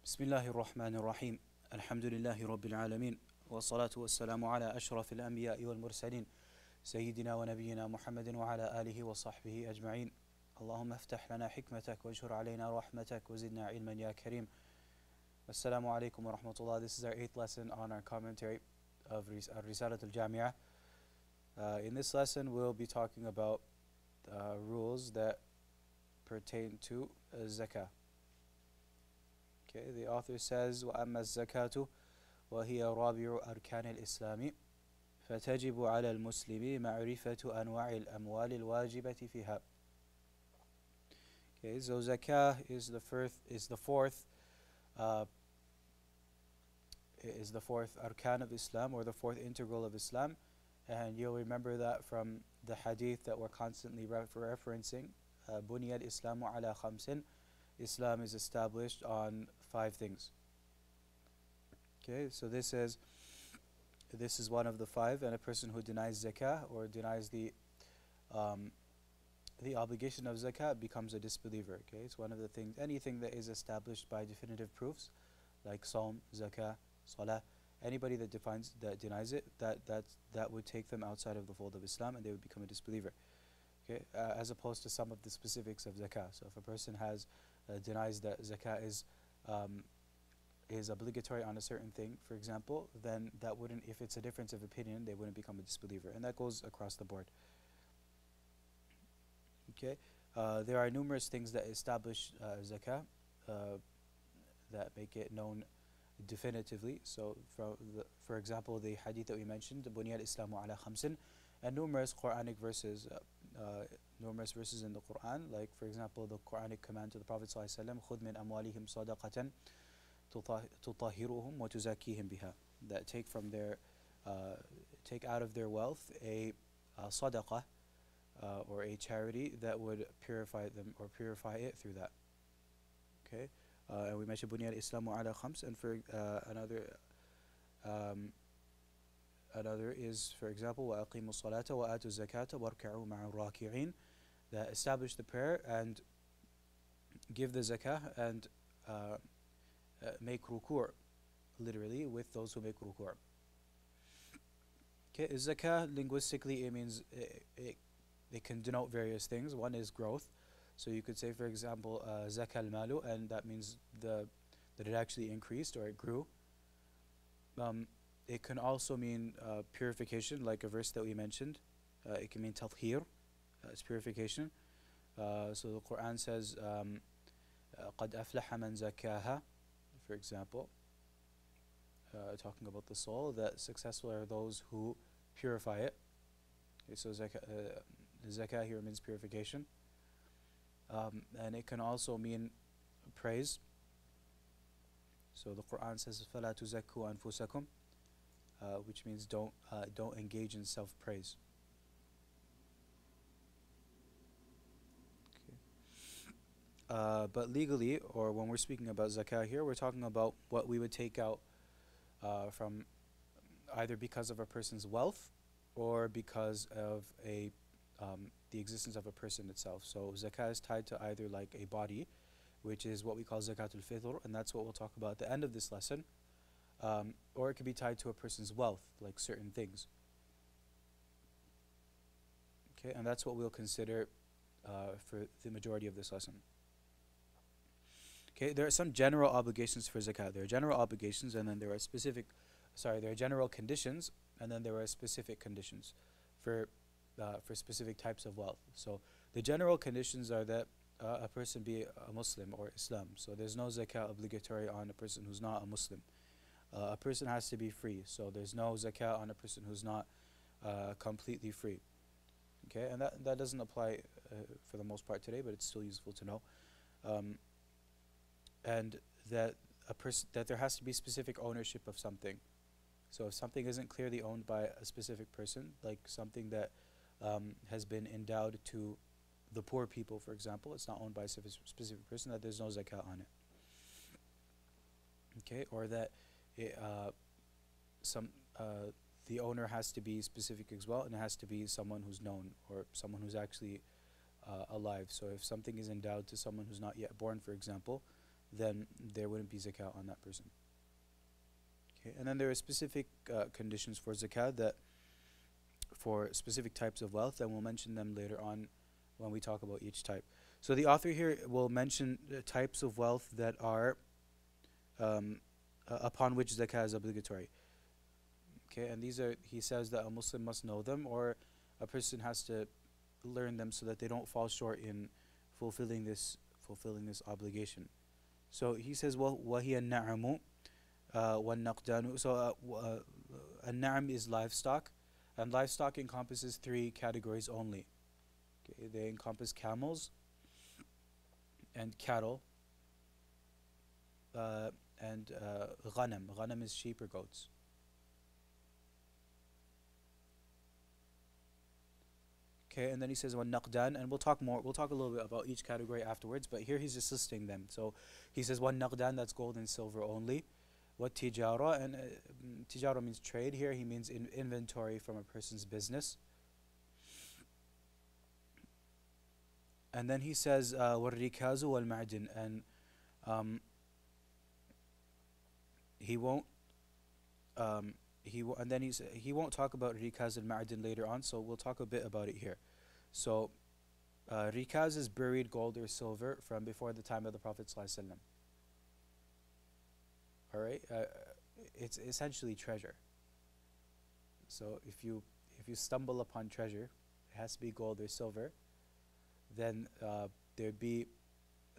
بسم الله الرحمن الرحيم الحمد لله رب العالمين والصلاة والسلام على أشرف الأنبياء والمرسلين سيدنا ونبينا محمد وعلى آله وصحبه أجمعين. اللهم افتح لنا حكمتك وانشر علينا رحمتك وزدنا علما يا كريم. Assalamu alaikum wa rahmatullah. This is our 8th lesson on our commentary of Risalat al-Jami'ah. In this lesson we'll be talking about rules that pertain to zakah. Okay, the author says وَأَمَّا الزَّكَاةُ وَهِيَ رَابِعُ أَرْكَانِ الْإِسْلَامِ فَتَجِبُ عَلَى الْمُسْلِمِ مَعْرِفَةُ أَنْوَاعِ الْأَمْوَالِ الْوَاجِبَةِ فِيهَا. Okay, so zakah is the fourth arkan of Islam, or the fourth integral of Islam, and you'll remember that from the hadith that we're constantly referencing. بُنِيَ الْإِسْلَامُ عَلَى خَمْسٍ. Islam is established on 5 things. Okay, so this is one of the 5, and a person who denies zakah or denies the obligation of zakah becomes a disbeliever. Okay, it's one of the things. Anything that is established by definitive proofs, like Sawm, zakah, salah, anybody that denies it, that would take them outside of the fold of Islam, and they would become a disbeliever. Okay, as opposed to some of the specifics of zakah. So if a person denies that zakah is obligatory on a certain thing, for example, then that wouldn't, if it's a difference of opinion, they wouldn't become a disbeliever, and that goes across the board. Okay, there are numerous things that establish zakah that make it known definitively. So, for example, the hadith that we mentioned, بُنِيَ الْإِسْلَامُ عَلَى خَمْسٍ, and numerous Quranic verses, numerous verses in the Quran, like for example the Quranic command to the Prophet ﷺ, خُذْ مِنْ أَمْوَالِهِمْ صَدَقَةً تُطَهِّرُهُمْ وَتُزَكِّيهِمْ بِهَا, that take out of their wealth a sadaqah, or a charity that would purify them or purify it through that. Okay, and we mentioned بُنِيَ الْإِسْلَامُ عَلَى خَمْسٍ, and for another is, for example, وَأَقِيمُوا الصَّلَاةَ وَآتُوا الزَّكَاةَ وَارْكَعُوا مَعَ الرَّاكِعِينَ, that establish the prayer and give the zakah and make ruku', literally, with those who make ruku'. Okay, zakah, linguistically, it means it can denote various things. One is growth. So you could say, for example, zakah al-malu, and that means that it actually increased or it grew. It can also mean purification, like a verse that we mentioned. It can mean tathhir, it's purification. So the Quran says, قَدْ أَفْلَحَ مَنْ زَكَّاهَا, for example, talking about the soul, that successful are those who purify it. Okay, so zakah here means purification. And it can also mean praise. So the Quran says, فَلَا تُزَكُّوا أَنفُسَكُمْ, which means don't engage in self-praise. Okay. But legally, or when we're speaking about zakah here, we're talking about what we would take out from either because of a person's wealth or because of the existence of a person itself. So zakah is tied to either like a body, which is what we call zakatul fitr, and that's what we'll talk about at the end of this lesson. Or it could be tied to a person's wealth, like certain things. Okay, and that's what we'll consider for the majority of this lesson. Okay, there are some general obligations for zakah. There are general obligations, and then there are general conditions, and then there are specific conditions for specific types of wealth. So the general conditions are that a person be a Muslim or Islam. So there's no zakah obligatory on a person who's not a Muslim. A person has to be free, so there's no zakah on a person who's not completely free. Okay, and that doesn't apply for the most part today, but it's still useful to know. And that there has to be specific ownership of something. So if something isn't clearly owned by a specific person, like something that has been endowed to the poor people, for example, it's not owned by a specific person, that there's no zakah on it. Okay, or that the owner has to be specific as well, and it has to be someone who's known or someone who's actually alive. So if something is endowed to someone who's not yet born, for example, then there wouldn't be zakat on that person. Okay, and then there are specific conditions for zakat that for specific types of wealth, and we'll mention them later on when we talk about each type. So the author here will mention the types of wealth that are upon which zakah is obligatory. Okay, and these are, he says that a Muslim must know them, or a person has to learn them so that they don't fall short in fulfilling this obligation. So he says, well, وَهِيَ النَّعَمُ وَالنَّقْدَانُ. So an-na'am is livestock, and livestock encompasses three categories only. Okay, they encompass camels and cattle and ghanam. Ghanam is sheep or goats. Okay, and then he says naqdan, and we'll talk a little bit about each category afterwards, but here he's just listing them. So he says naqdan, that's gold and silver only. What tijara, and tijara means trade. Here he means inventory from a person's business. And then he says warrikazu wal ma'din, and he won't and then he won't talk about rikaz and ma'din later on, so we'll talk a bit about it here. So rikaz is buried gold or silver from before the time of the Prophet ﷺ. All right, it's essentially treasure. So if you stumble upon treasure, it has to be gold or silver, then there'd be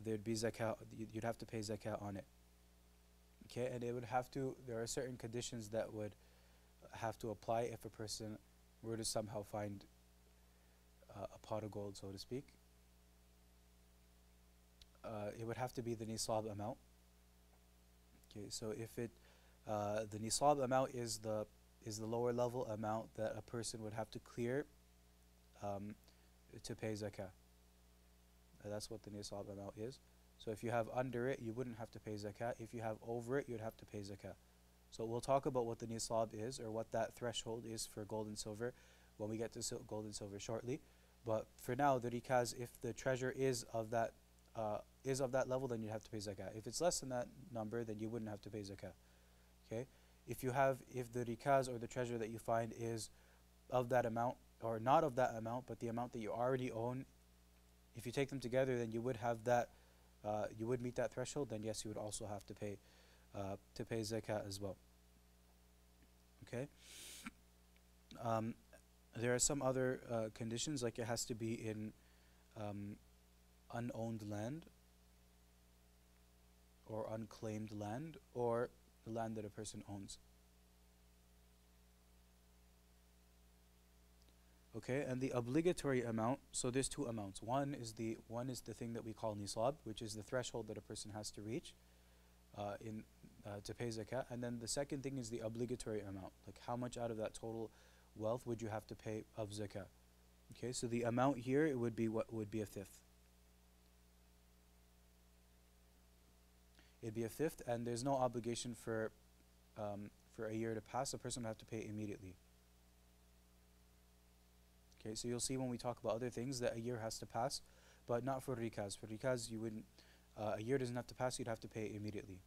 zakat. You'd have to pay zakat on it. Okay, and it would have to. There are certain conditions that would have to apply if a person were to somehow find a pot of gold, so to speak. It would have to be the nisab amount. Okay, so if the nisab amount is the lower level amount that a person would have to clear to pay zakah. That's what the nisab amount is. So if you have under it, you wouldn't have to pay zakah. If you have over it, you'd have to pay zakah. So we'll talk about what the nisab is, or what that threshold is for gold and silver when we get to gold and silver shortly. But for now, the rikaz, if the treasure is of that level, then you have to pay zakah. If it's less than that number, then you wouldn't have to pay zakah. Okay? If the rikaz or the treasure that you find is of that amount, or not of that amount, but the amount that you already own, if you take them together, then you would have that. You would meet that threshold. Then yes, you would also have to pay zakah as well. Okay. There are some other conditions, like it has to be in unowned land, or unclaimed land, or the land that a person owns. Okay, and the obligatory amount, so there's two amounts. One is the thing that we call nisab, which is the threshold that a person has to reach to pay zakah. And then the second thing is the obligatory amount, like how much out of that total wealth would you have to pay of zakah. Okay, so the amount here, it would be what would be a fifth. It'd be a fifth, and there's no obligation for a year to pass. A person would have to pay immediately. Okay, so you'll see when we talk about other things that a year has to pass, but not for rikaz. For rikaz, you wouldn't. A year doesn't have to pass; you'd have to pay immediately.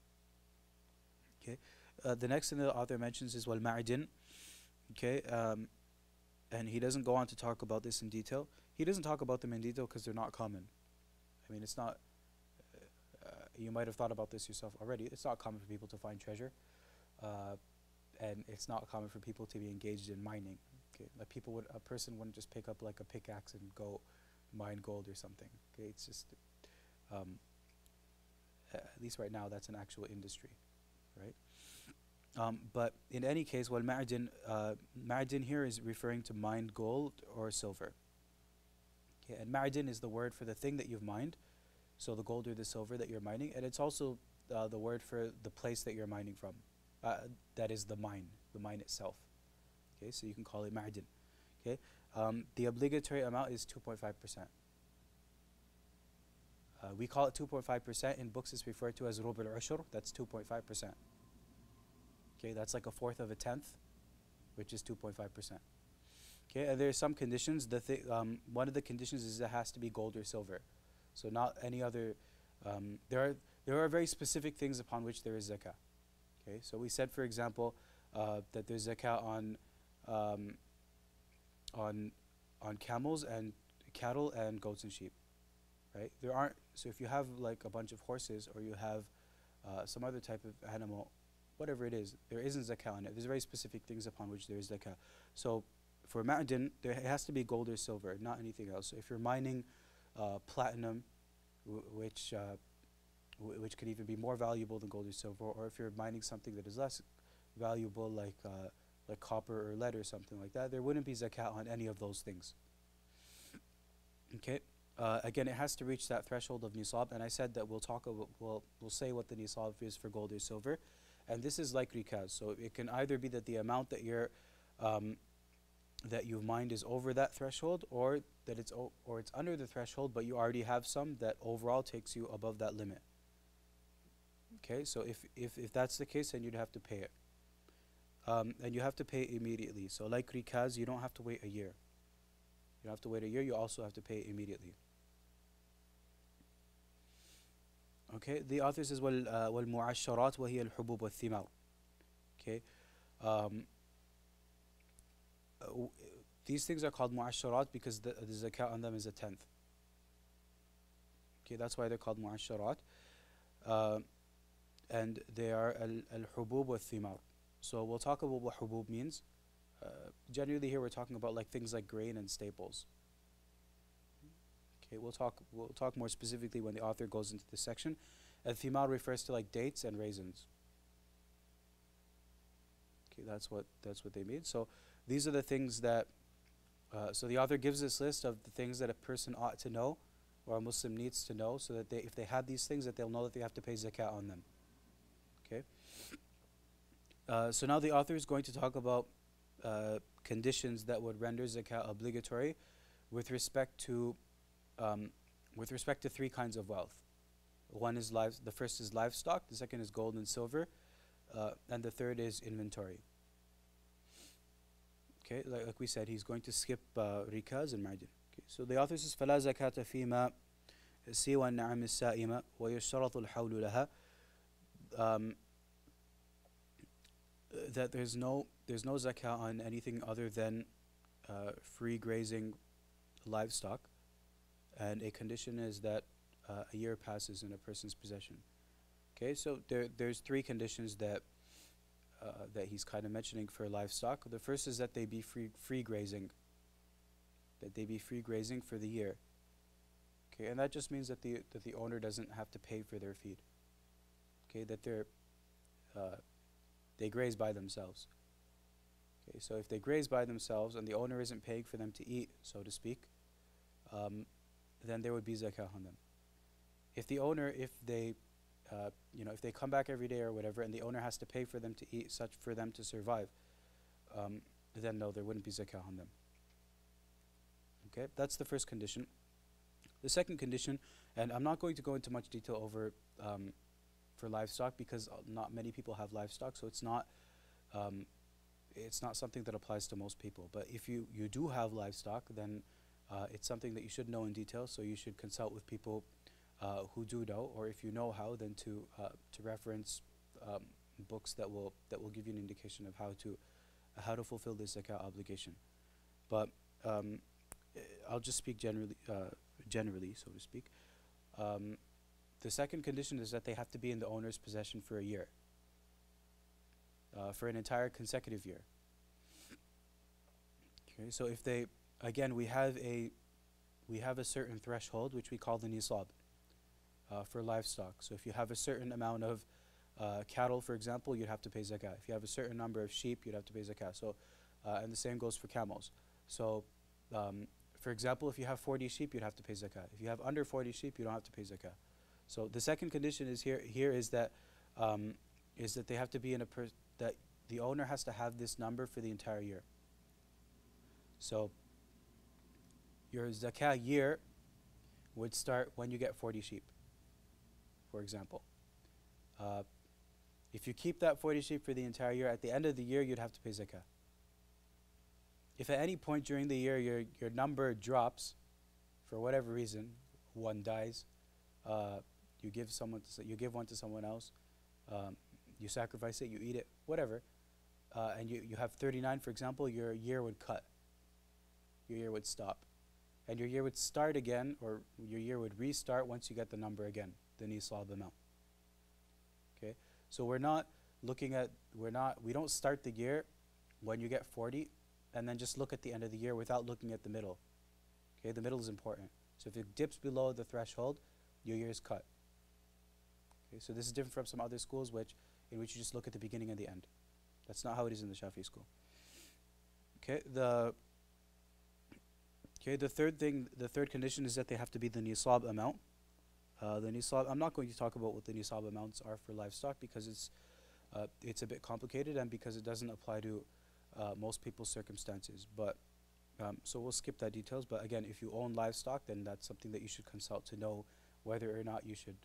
Okay, the next thing the author mentions is wal ma'din. Okay, and he doesn't go on to talk about this in detail. He doesn't talk about them in detail because they're not common. I mean, it's not. You might have thought about this yourself already. It's not common for people to find treasure, and it's not common for people to be engaged in mining. Okay, like a person wouldn't just pick up like a pickaxe and go mine gold or something. Okay, it's just, at least right now, that's an actual industry, right? But in any case, ma'din here is referring to mined gold or silver. Okay, and ma'din is the word for the thing that you've mined, so the gold or the silver that you're mining, and it's also the word for the place that you're mining from. That is the mine itself. Okay, so you can call it ma'din. Okay, the obligatory amount is 2.5%. We call it 2.5%. In books, it's referred to as rub al-ushur. That's 2.5%. Okay, that's like a fourth of a tenth, which is 2.5%. Okay, and there are some conditions. One of the conditions is it has to be gold or silver. So not any other. There There are very specific things upon which there is zakah. Okay, so we said, for example, that there's zakah um, on camels and cattle and goats and sheep, right? There aren't. So if you have like a bunch of horses, or you have some other type of animal, whatever it is, there isn't zakah on it. There's very specific things upon which there is zakah. So for ma'adin, there has to be gold or silver, not anything else. So if you're mining platinum, which which could even be more valuable than gold or silver, or if you're mining something that is less valuable, like copper or lead or something like that, there wouldn't be zakat on any of those things. Okay. Again, it has to reach that threshold of nisab, and I said that we'll talk about, we'll say what the nisab is for gold or silver, and this is like rikaz. So it can either be that the amount that that you've mined is over that threshold, or that it's under the threshold, but you already have some that overall takes you above that limit. Okay, so if that's the case, then you'd have to pay it, and you have to pay it immediately. So like rikaz, you don't have to wait a year. You don't have to wait a year. You also have to pay it immediately. Okay, the author says والمعشرات وهي الحبوب والثمار. Okay, these things are called mu'asharat because the zakat on them is a tenth. Okay, that's why they're called mu'asharat, and they are al-hubub wa-thimar. So we'll talk about what hubub means. Generally here we're talking about like things like grain and staples. Okay, we'll talk more specifically when the author goes into this section. Al-thimar refers to like dates and raisins. Okay, that's what they mean. So these are the things that so the author gives this list of the things that a person ought to know, or a Muslim needs to know, so that if they have these things, that they'll know that they have to pay zakat on them. Okay. So now the author is going to talk about conditions that would render zakat obligatory with respect to three kinds of wealth. One is the first is livestock, the second is gold and silver, and the third is inventory. Okay, like we said, he's going to skip rikaz and ma'din. Okay, so the author says فلا زكاة فيما سوى النعم السائمة ويشترط الحول لها. That there's no zakah on anything other than free grazing livestock, and a condition is that a year passes in a person's possession. Okay, so there's three conditions that he's kind of mentioning for livestock. The first is that they be free grazing. That they be free grazing for the year. Okay, and that just means that the owner doesn't have to pay for their feed. Okay, that they graze by themselves. Okay, so if they graze by themselves and the owner isn't paying for them to eat, so to speak, then there would be zakah on them. If the owner, if they come back every day or whatever, and the owner has to pay for them to eat, such for them to survive, then no, there wouldn't be zakah on them. Okay, that's the first condition. The second condition, and I'm not going to go into much detail over for livestock because not many people have livestock, so it's not something that applies to most people. But if you do have livestock, then it's something that you should know in detail. So you should consult with people who do know, or if you know how, then to reference books that will give you an indication of how to fulfill this zakat obligation. But I'll just speak generally, so to speak. The second condition is that they have to be in the owner's possession for a year, for an entire consecutive year. Okay, so if they, again, we have a certain threshold which we call the nisab for livestock. So if you have a certain amount of cattle, for example, you'd have to pay zakah. If you have a certain number of sheep, you'd have to pay zakah. So, and the same goes for camels. So, for example, if you have 40 sheep, you'd have to pay zakah. If you have under 40 sheep, you don't have to pay zakah. So the second condition is here is that they have to be that the owner has to have this number for the entire year. So your zakah year would start when you get 40 sheep, for example. If you keep that 40 sheep for the entire year, at the end of the year, you'd have to pay zakah. If at any point during the year your number drops, for whatever reason, one dies, You give someone, you give one to someone else. You sacrifice it, you eat it, whatever. And you have 39, for example, your year would cut. Your year would stop. And your year would start again, or your year would restart once you get the number again, the nisab amount. Okay? So we're not looking at, we don't start the year when you get 40 and then just look at the end of the year without looking at the middle. Okay? The middle is important. So if it dips below the threshold, your year is cut. Okay? So this is different from some other schools in which you just look at the beginning and the end. That's not how it is in the Shafi'i school. Okay? The third condition is that they have to be the nisab amount. The nisab, I'm not going to talk about what the nisab amounts are for livestock because it's a bit complicated and because it doesn't apply to most people's circumstances. But so we'll skip that details. But again, if you own livestock, then that's something that you should consult to know whether or not you should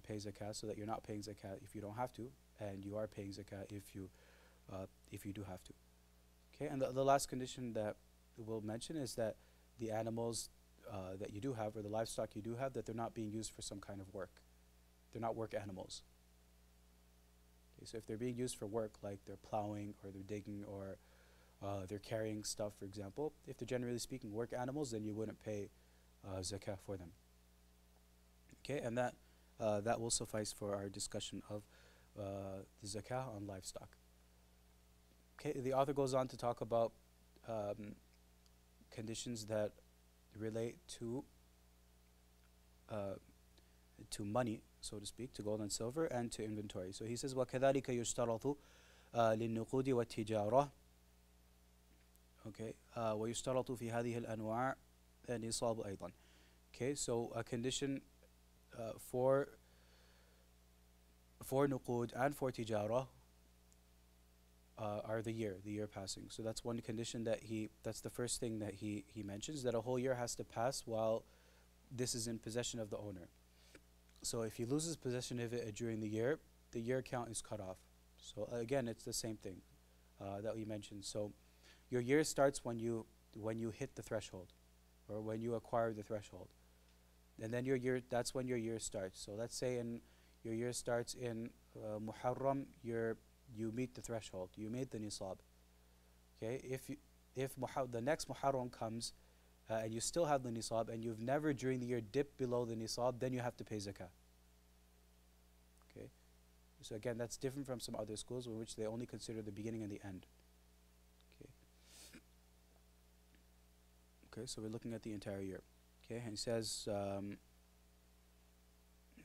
pay zakat, so that you're not paying zakat if you don't have to, and you are paying zakat if you do have to. Okay, and the last condition that we'll mention is that the animals that you do have, or the livestock you do have, that they're not being used for some kind of work. They're not work animals. Okay, so if they're being used for work, like they're plowing or they're digging or they're carrying stuff, for example, if they're generally speaking work animals, then you wouldn't pay zakah for them. Okay, and that will suffice for our discussion of the zakah on livestock. Okay, the author goes on to talk about conditions that relate to money, so to speak, to gold and silver, and to inventory. So he says, وَكَذَلِكَ يُشْتَرَطُ لِلنُّقُودِ وَالتِّجَارَةِ. Okay, وَيُشْتَرَطُ فِي هَذِهِ الْأَنْوَاعِ النِّصَابُ أيضا. Okay, so a condition for nuqud and for tijara are the year passing. So that's one condition that's the first thing that he mentions, that a whole year has to pass while this is in possession of the owner. So if he loses possession of it during the year count is cut off. So again, it's the same thing that we mentioned. So your year starts when you hit the threshold, or when you acquire the threshold, and then that's when your year starts. So let's say your year starts in Muharram, you meet the threshold, you meet the nisab. Okay, if the next Muharram comes and you still have the nisab and you've never during the year dipped below the nisab, then you have to pay zakah. Okay, so again, that's different from some other schools in which they only consider the beginning and the end. Okay, so we're looking at the entire year. Okay, and he says,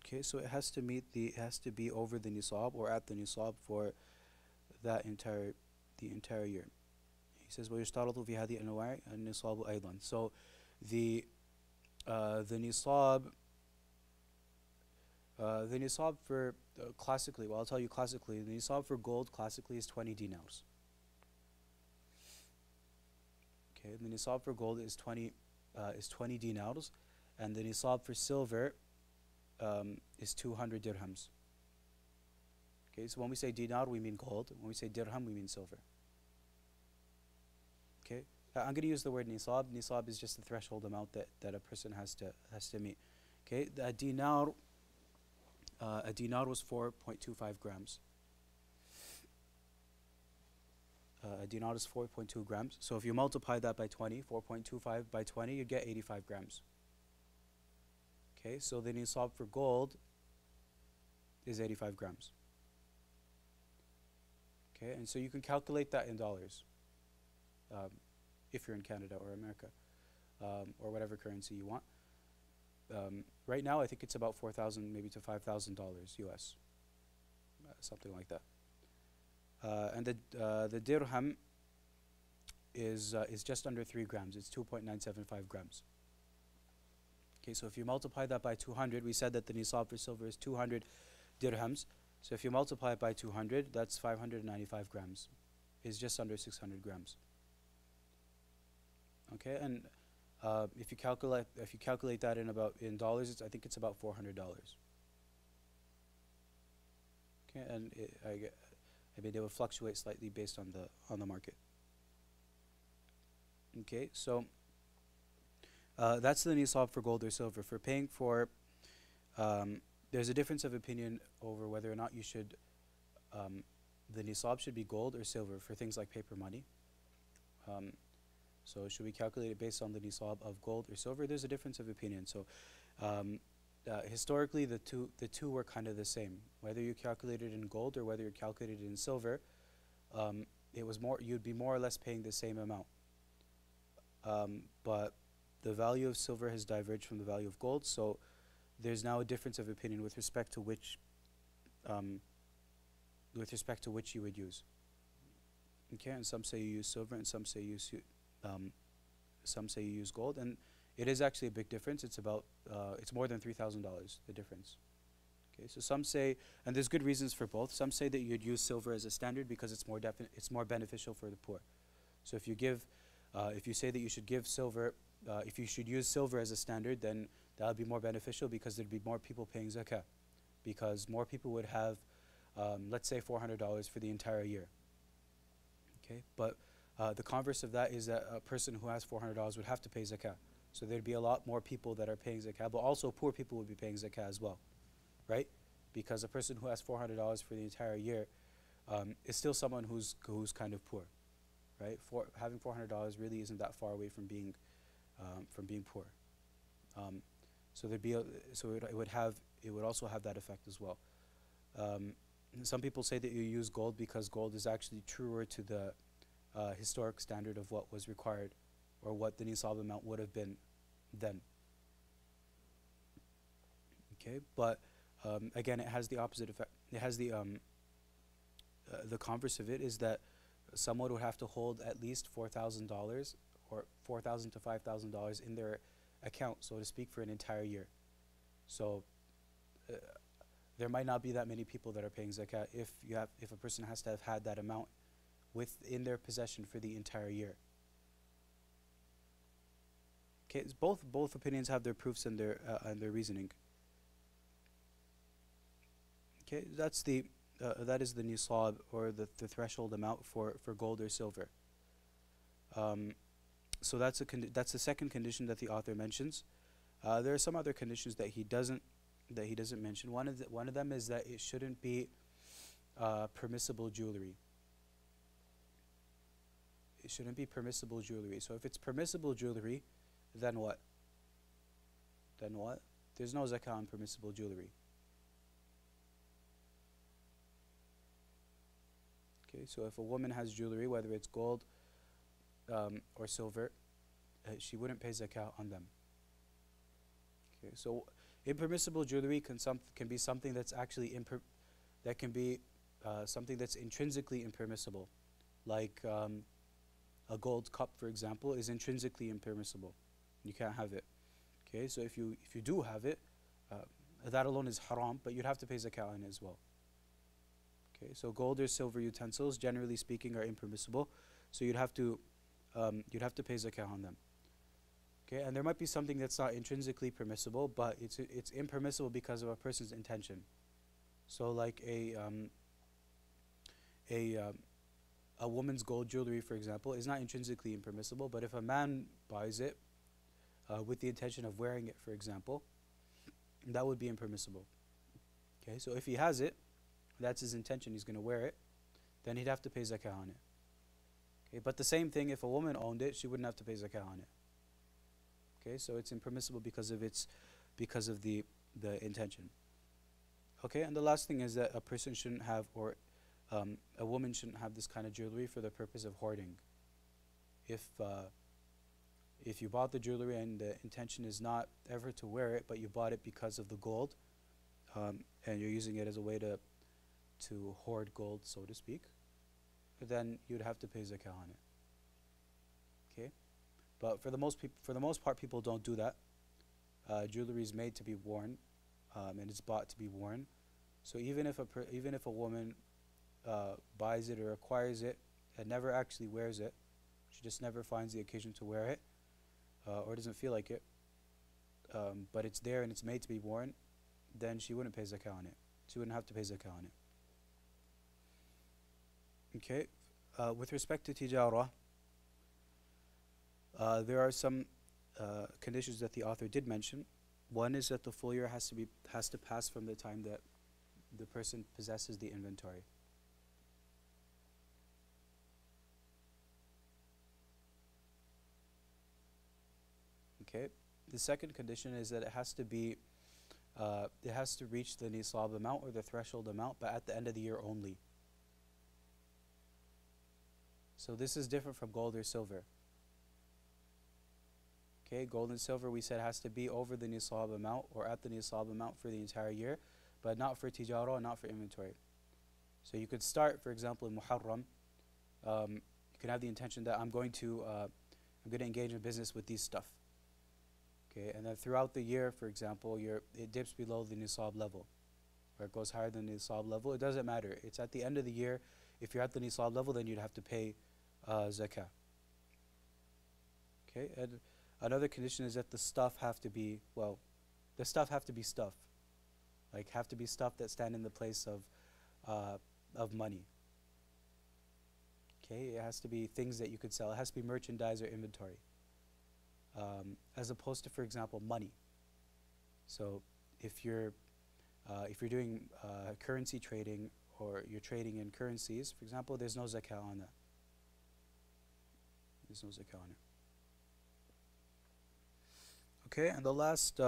okay, so it has to be over the nisab or at the nisab for the entire year. He says, وَيُشْتَرَطُ فِي هَذِهِ الْأَنْوَاعِ النِّصَابُ أيضا. So the nisab for classically, well, I'll tell you classically, the nisab for gold classically is 20 dinars. Okay, the nisab for gold is 20 dinars, and the nisab for silver is 200 dirhams. Okay, so when we say dinar, we mean gold. When we say dirham, we mean silver. Okay, I'm going to use the word nisab. Nisab is just the threshold amount that a person has to meet. Okay, a dinar was 4.25 grams. A dinar is 4.2 grams. So if you multiply that by 20, 4.25 by 20, you get 85 grams. Okay, so the nisab for gold is 85 grams. Okay, and so you can calculate that in dollars if you're in Canada or America or whatever currency you want. Right now, I think it's about $4,000, maybe to $5,000 US, something like that. And the dirham is just under 3 grams. It's 2.975 grams. Okay, so if you multiply that by 200, we said that the nisab for silver is 200 dirhams. So if you multiply it by 200, that's 595 grams. It's just under 600 grams. Okay, and if you calculate that in dollars, I think it's about $400. Okay, and I mean, they will fluctuate slightly based on the market. Okay, so that's the nisab for gold or silver. For paying for There's a difference of opinion over whether or not you should, the nisab should be gold or silver for things like paper money. Um, so should we calculate it based on the nisab of gold or silver? There's a difference of opinion. So um, historically, the two were kind of the same. Whether you calculate it in gold or whether you calculate it in silver, it was more. You'd be more or less paying the same amount. But the value of silver has diverged from the value of gold. So there's now a difference of opinion with respect to which you would use. Okay, and some say you use silver, and some say you use gold, and it is actually a big difference. It's about it's more than $3,000, the difference. Okay, so some say, and there's good reasons for both. Some say that you'd use silver as a standard because it's more beneficial for the poor. So if you say that you should give silver, if you should use silver as a standard, then that would be more beneficial because there'd be more people paying zakah, because more people would have, let's say, $400 for the entire year. Okay, but the converse of that is that a person who has $400 would have to pay zakah. So there'd be a lot more people that are paying zakah, but also poor people would be paying zakah as well, right? Because a person who has $400 for the entire year is still someone who's kind of poor, right? Having $400 really isn't that far away from being poor. So it would also have that effect as well. Some people say that you use gold because gold is actually truer to the historic standard of what was required, or what the nisab amount would have been then. Okay, but again, it has the opposite effect. It has the converse of it is that someone would have to hold at least $4,000 or $4,000 to $5,000 in their account, so to speak, for an entire year. So there might not be that many people that are paying zakat if a person has to have had that amount within their possession for the entire year. Okay, both opinions have their proofs and their reasoning. Okay, that is the nisab, or the threshold amount for gold or silver. So that's the second condition that the author mentions. There are some other conditions that he doesn't mention. One of them is that it shouldn't be permissible jewelry. It shouldn't be permissible jewelry. So if it's permissible jewelry, then what? There's no zakah on permissible jewelry. Okay, so if a woman has jewelry, whether it's gold or silver, she wouldn't pay zakah on them. Okay, so impermissible jewelry can be something that's actually something that's intrinsically impermissible, like a gold cup, for example, is intrinsically impermissible. You can't have it. Okay, so if you do have it, that alone is haram, but you'd have to pay zakah on it as well. Okay, so gold or silver utensils, generally speaking, are impermissible, so you'd have to pay zakah on them. Okay, and there might be something that's not intrinsically permissible, but it's impermissible because of a person's intention. So like a woman's gold jewelry, for example, is not intrinsically impermissible, but if a man buys it with the intention of wearing it, for example, that would be impermissible. Okay, so if he has it, that's his intention, he's going to wear it, then he'd have to pay zakah on it. Okay, but the same thing, if a woman owned it, she wouldn't have to pay zakah on it. Okay, so it's impermissible because of the intention. Okay, and the last thing is that a person shouldn't have, or a woman shouldn't have this kind of jewelry for the purpose of hoarding. If you bought the jewelry and the intention is not ever to wear it, but you bought it because of the gold, and you're using it as a way to hoard gold, so to speak, then you'd have to pay zakah on it. Okay, but for the most part, people don't do that. Jewelry is made to be worn, and it's bought to be worn. So even if a woman buys it or acquires it and never actually wears it, she just never finds the occasion to wear it, or doesn't feel like it, but it's there and it's made to be worn, then she wouldn't pay zakah on it. She wouldn't have to pay zakah on it. Okay, with respect to tijara, there are some conditions that the author did mention. One is that the full year has to pass from the time that the person possesses the inventory. Okay. The second condition is that it has to reach the nisab amount or the threshold amount, but at the end of the year only. So this is different from gold or silver. Okay, gold and silver we said has to be over the nisab amount or at the nisab amount for the entire year, but not for tijara, not for inventory. So you could start, for example, in Muharram. You can have the intention that I'm going to engage in business with these stuff. Okay, and then throughout the year, for example, it dips below the nisab level, or it goes higher than the nisab level. It doesn't matter. It's at the end of the year. If you're at the nisab level, then you'd have to pay zakah. Okay, and another condition is that the stuff have to be stuff, like have to be stuff that stand in the place of money. Okay, it has to be things that you could sell. It has to be merchandise or inventory. As opposed to, for example, money. So if you're doing currency trading or you're trading in currencies, for example, there's no zakah on that. There's no zakah on it. Okay, and the last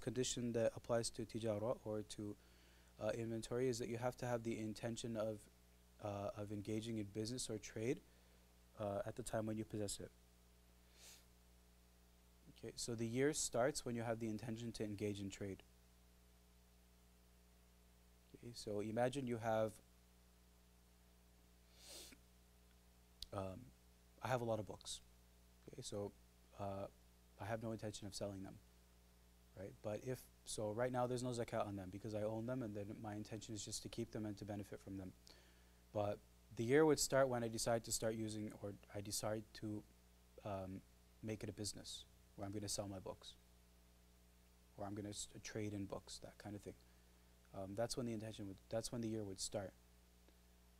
condition that applies to tijara or to inventory is that you have to have the intention of engaging in business or trade at the time when you possess it. Okay, so the year starts when you have the intention to engage in trade. Okay, so imagine you have, I have a lot of books. Okay, so I have no intention of selling them, right? But so right now there's no zakat on them because I own them, and then my intention is just to keep them and to benefit from them. But the year would start when I decide to start using, or I decide to make it a business, where I'm going to sell my books, or I'm going to trade in books, that kind of thing. That's when the year would start.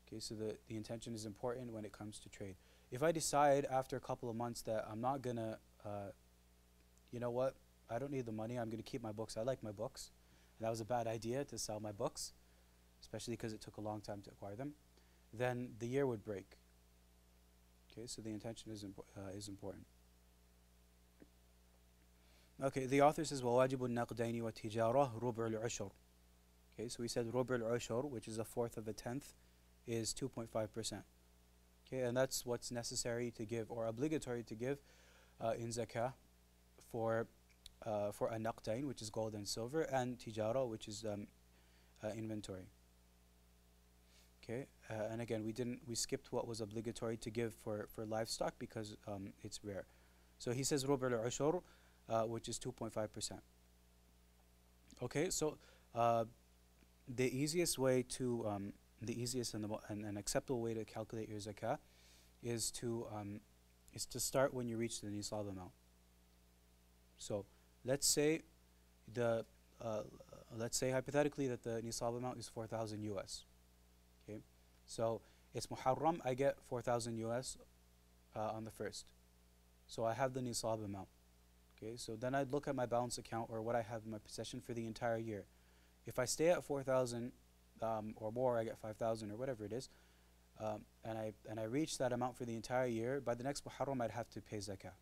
Okay, so the intention is important when it comes to trade. If I decide after a couple of months that I'm not gonna, you know what, I don't need the money, I'm gonna keep my books, I like my books, and that was a bad idea to sell my books, especially because it took a long time to acquire them, then the year would break. Okay, so the intention is important. Okay, the author says, وَوَاجِبُ النَّقْدَيْنِ وَالتِّجَارَةِ رُبْعُ الْعُشُرِ. Okay, so we said رُبْعُ الْعُشُرِ, which is a fourth of a tenth, is 2.5%. Okay, and that's what's necessary to give or obligatory to give in zakah for a naqdain, which is gold and silver, and tijara, which is inventory. Okay, and again, we skipped what was obligatory to give for livestock because it's rare. So he says ربع العشر, which is 2.5%. Okay, so the easiest way to the easiest and an acceptable way to calculate your zakah is to start when you reach the nisab amount. So let's say hypothetically that the nisab amount is 4,000 US. Okay, so it's Muharram, I get 4,000 US on the first. So I have the nisab amount. Okay, so then I'd look at my balance account or what I have in my possession for the entire year. If I stay at 4,000 or more, I get 5,000 or whatever it is, and I reach that amount for the entire year, by the next Muharram I'd have to pay zakah.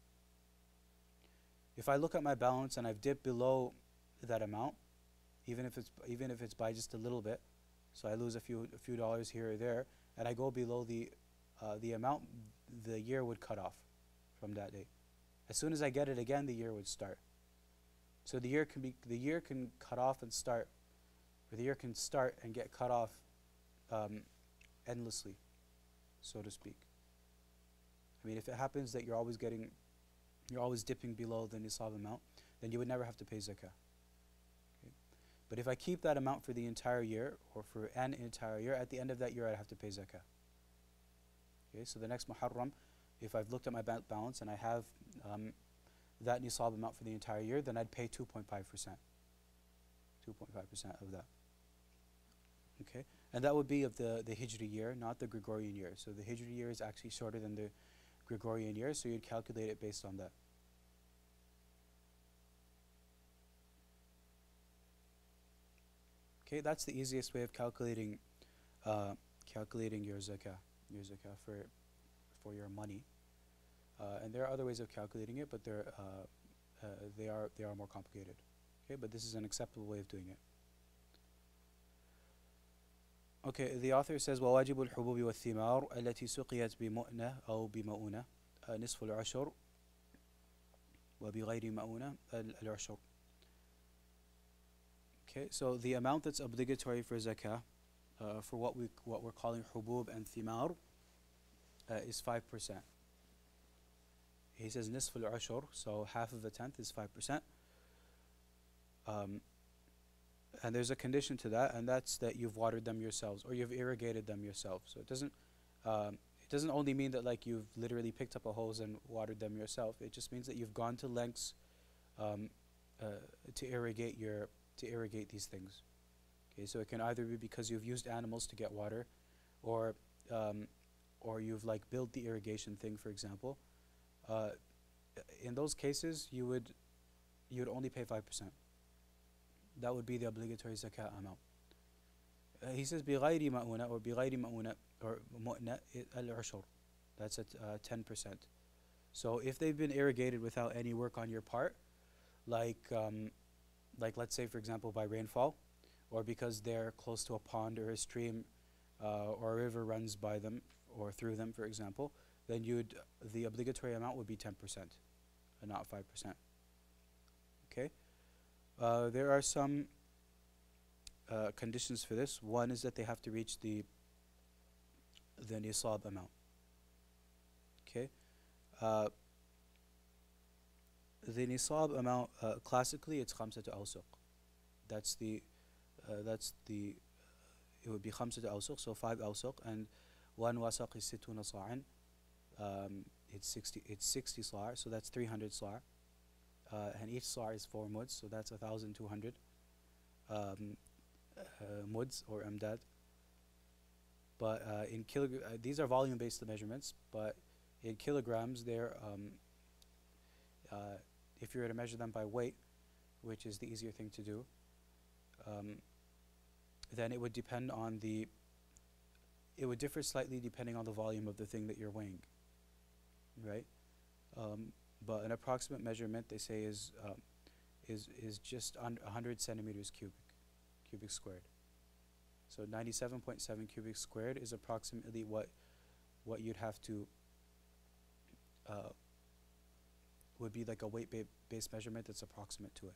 If I look at my balance and I've dipped below that amount, even if it's by just a little bit, so I lose a few dollars here or there, and I go below the amount, the year would cut off from that day. As soon as I get it again, the year would start. So the year can cut off and start, or the year can start and get cut off endlessly, so to speak. I mean, if it happens that you're always dipping below the nisab amount, then you would never have to pay zakah. Okay? But if I keep that amount for the entire year, or for an entire year, at the end of that year I'd have to pay zakah. Okay, so the next Muharram, if I've looked at my balance and I have that nisab amount for the entire year, then I'd pay 2.5%. 2.5% of that. Okay, and that would be of the Hijri year, not the Gregorian year. So the Hijri year is actually shorter than the Gregorian year, so you'd calculate it based on that. Okay, that's the easiest way of calculating your zakah for your money. And there are other ways of calculating it, but they are more complicated. Okay, but this is an acceptable way of doing it. Okay, the author says وواجب الحبوب والثمار التي سقيت بمؤنة أو بمؤونة نصف العشر وبغير مؤونة العشر. Okay, so the amount that's obligatory for zakah, for what we're calling hubub and thimar, is 5%. He says nisf al-ashur, so half of a tenth is 5%. And there's a condition to that, and that's that you've watered them yourselves or you've irrigated them yourself. So it doesn't only mean that like you've literally picked up a hose and watered them yourself. It just means that you've gone to lengths to irrigate these things. Okay, so it can either be because you've used animals to get water, or you've like built the irrigation thing, for example. In those cases, you would only pay 5%. That would be the obligatory zakah amount. He says بغير مؤونة or بغير مؤونة or مؤنة العشر. That's at 10%. So if they've been irrigated without any work on your part, like let's say for example by rainfall, or because they're close to a pond or a stream, or a river runs by them or through them, for example, then the obligatory amount would be 10% and not 5%. Okay. There are some conditions for this. One is that they have to reach the nisab amount. Okay. The nisab amount, classically it's khamsatu awsuq. It would be khamsatu awsuq, so 5 awsuq, and 1 wasaq is situna sa'an. It's 60 sa', so that's 300 sa'. And each sa' is 4 muds, so that's 1,200 muds or amdad. But in these are volume-based measurements, but in kilograms, they're if you were to measure them by weight, which is the easier thing to do, then it would depend on it would differ slightly depending on the volume of the thing that you're weighing, right? But an approximate measurement, they say, is just under 100 centimeters cubic squared. So 97.7 cubic squared is approximately what you'd have to would be like a weight-based measurement that's approximate to it.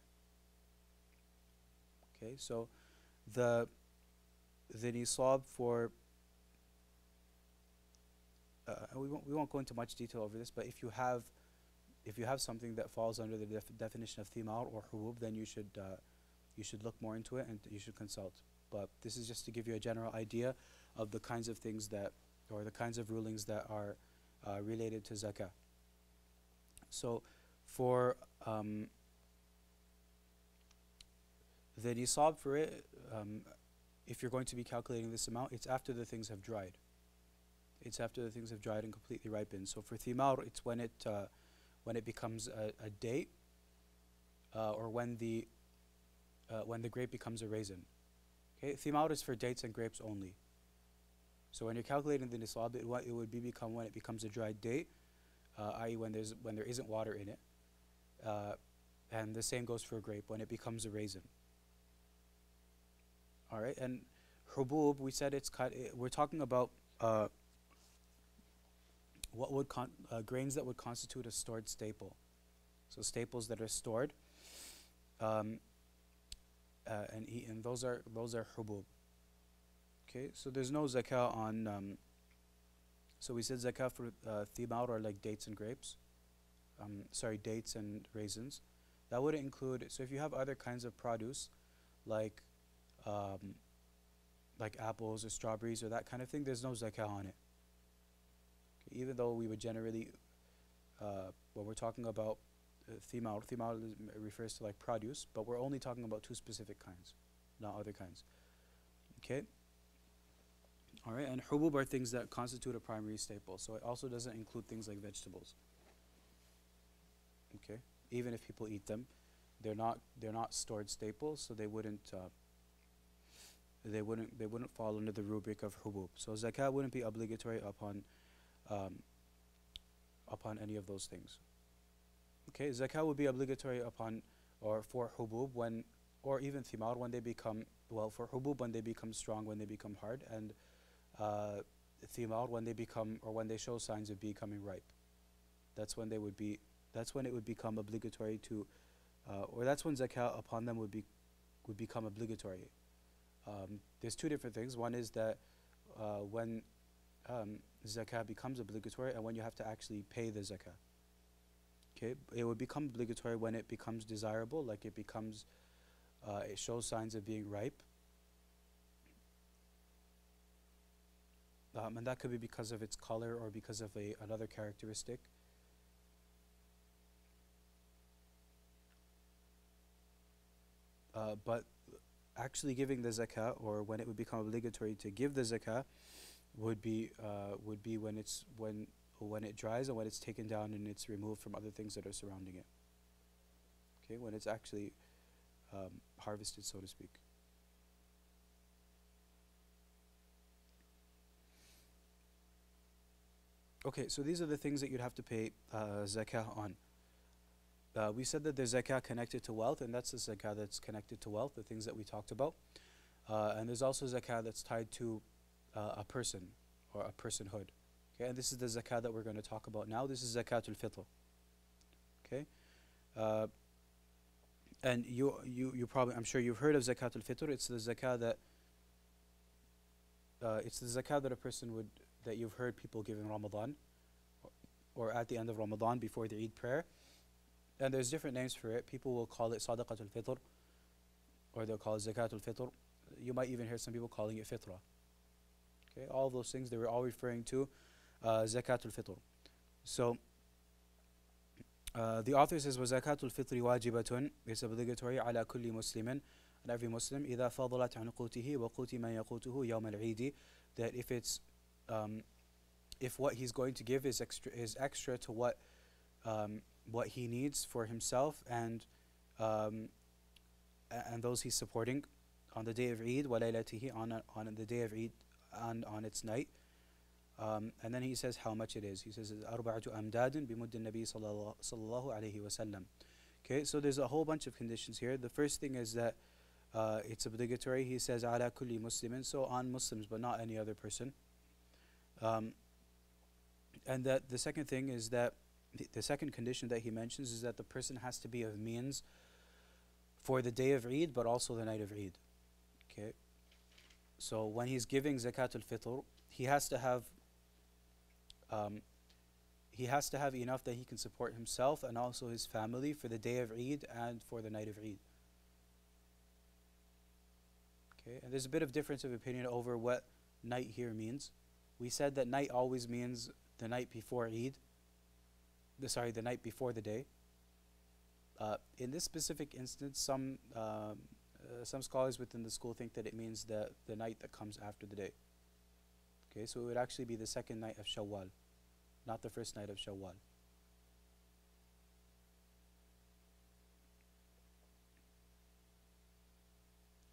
Okay, so the nisab for we won't go into much detail over this, but if you have something that falls under the definition of thimar or hubub, then you should look more into it and you should consult. But this is just to give you a general idea of the kinds of things or the kinds of rulings that are related to zakah. So for the nisab for it, if you're going to be calculating this amount, it's after the things have dried. It's after the things have dried and completely ripened. So for thimar, it's when it becomes a date, or when the grape becomes a raisin. Okay, thimar is for dates and grapes only. So when you're calculating the nisab, it would become when it becomes a dried date, i.e. when there isn't water in it, and the same goes for a grape when it becomes a raisin. All right, and hubub, we said we're talking about grains that would constitute a stored staple. So staples that are stored, and eaten. Those are hubub. Okay, so there's no zakah on. So we said zakah for thimar are like dates and grapes. Dates and raisins. That would include. So if you have other kinds of produce, like apples or strawberries or that kind of thing, there's no zakah on it. Okay, even though we would generally, when we're talking about thimar refers to like produce, but we're only talking about 2 specific kinds, not other kinds. Okay. All right, and hubub are things that constitute a primary staple, so it also doesn't include things like vegetables. Okay, even if people eat them, they're not stored staples, so they wouldn't they wouldn't fall under the rubric of hubub. So zakat wouldn't be obligatory um, upon any of those things. Okay, zakat would be obligatory upon or for hubub when, or even thimar when they become, well, for hubub when they become strong, when they become hard, and uh, thimar when they become, or when they show signs of becoming ripe. That's when they would be. That's when it would become obligatory to, or that's when zakat upon them would become obligatory. There's two different things. One is that when zakah becomes obligatory, and when you have to actually pay the zakah. Okay, it would become obligatory when it becomes desirable, like it becomes, it shows signs of being ripe, and that could be because of its color or because of another characteristic. But actually giving the zakah, or when it would become obligatory to give the zakah, would be when it dries and when it's taken down and it's removed from other things that are surrounding it. Okay, when it's actually harvested, so to speak. Okay, so these are the things that you'd have to pay zakah on. We said that there's zakah connected to wealth, and that's the zakah that's connected to wealth, the things that we talked about. And there's also zakah that's tied to a person or a personhood. Okay, and this is the zakah that we're going to talk about now. This is zakatul fitr. Okay, and you probably, I'm sure you've heard of zakatul fitr. It's the zakah that a person would, that you've heard people give in Ramadan, or at the end of Ramadan before the Eid prayer. And there's different names for it. People will call it sadaqatul fitr, or they'll call it zakatul fitr. You might even hear some people calling it fitra. Okay, all those things, they were all referring to zakatul fitr. So the author says, وَزَكَاةُ الْفِطْرِ وَاجِبَةٌ, it's obligatory على كل مسلم, and every Muslim, إِذَا فَضَلَتْ عَنْ قُوتِهِ وَقُوتِ مَنْ يَقُوتُهُ يَوْمَ الْعِيدِ, that if what he's going to give is extra to what he needs for himself and those he's supporting on the day of Eid, وَلَيْلَتِهِ, on the day of Eid, and on its night. And then he says how much it is. He says أربعة أمداد بمد النبي صلى الله عليه وسلم. Okay, so there's a whole bunch of conditions here. The first thing is that it's obligatory. He says على كل مسلم, so on Muslims but not any other person. And that the second thing is that the second condition that he mentions is that the person has to be of means for the day of Eid but also the night of Eid. Okay, so when he's giving zakatul fitr, he has to have enough that he can support himself and also his family for the day of Eid and for the night of Eid. Okay, and there's a bit of difference of opinion over what night here means. We said that night always means the night before Eid. The night before the day. In this specific instance, some scholars within the school think that it means the night that comes after the day. Okay, so it would actually be the second night of Shawwal, not the first night of Shawwal.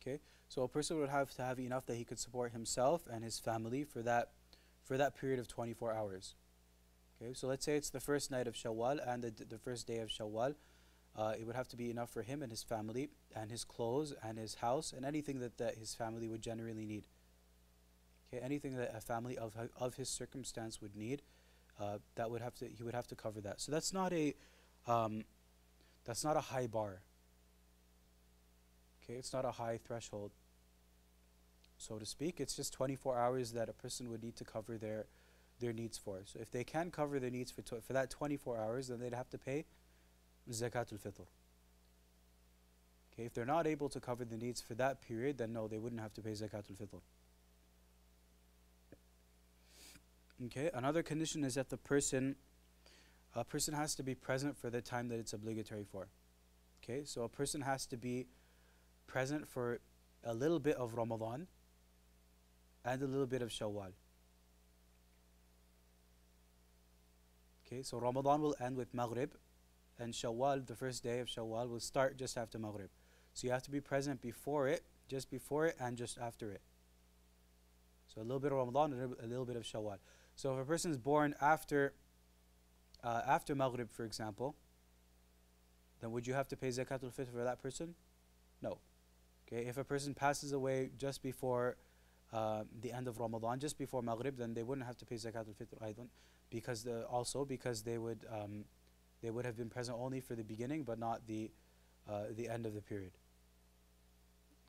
Okay, so a person would have to have enough that he could support himself and his family for that period of 24 hours. Okay, so let's say it's the first night of Shawwal and the first day of Shawwal. It would have to be enough for him and his family and his clothes and his house and anything that his family would generally need. Okay, anything that a family of his circumstance would need, he would have to cover that. So that's not a high bar. Okay, it's not a high threshold, so to speak. It's just 24 hours that a person would need to cover their needs for. So if they can cover their needs for that 24 hours, then they'd have to pay zakatul fitr. Okay, if they're not able to cover the needs for that period, then no, they wouldn't have to pay zakatul fitr. Okay, another condition is that a person has to be present for the time that it's obligatory for. Okay, so a person has to be present for a little bit of Ramadan and a little bit of Shawwal. Okay, so Ramadan will end with Maghrib, and Shawwal, the first day of Shawwal, will start just after Maghrib. So you have to be present before it, just before it and just after it. So a little bit of Ramadan and a little bit of Shawwal. So if a person is born after Maghrib, for example, then would you have to pay Zakatul Fitr for that person? No. Okay, if a person passes away just before the end of Ramadan, just before Maghrib, then they wouldn't have to pay Zakatul Fitr either, because they would have been present only for the beginning, but not the end of the period.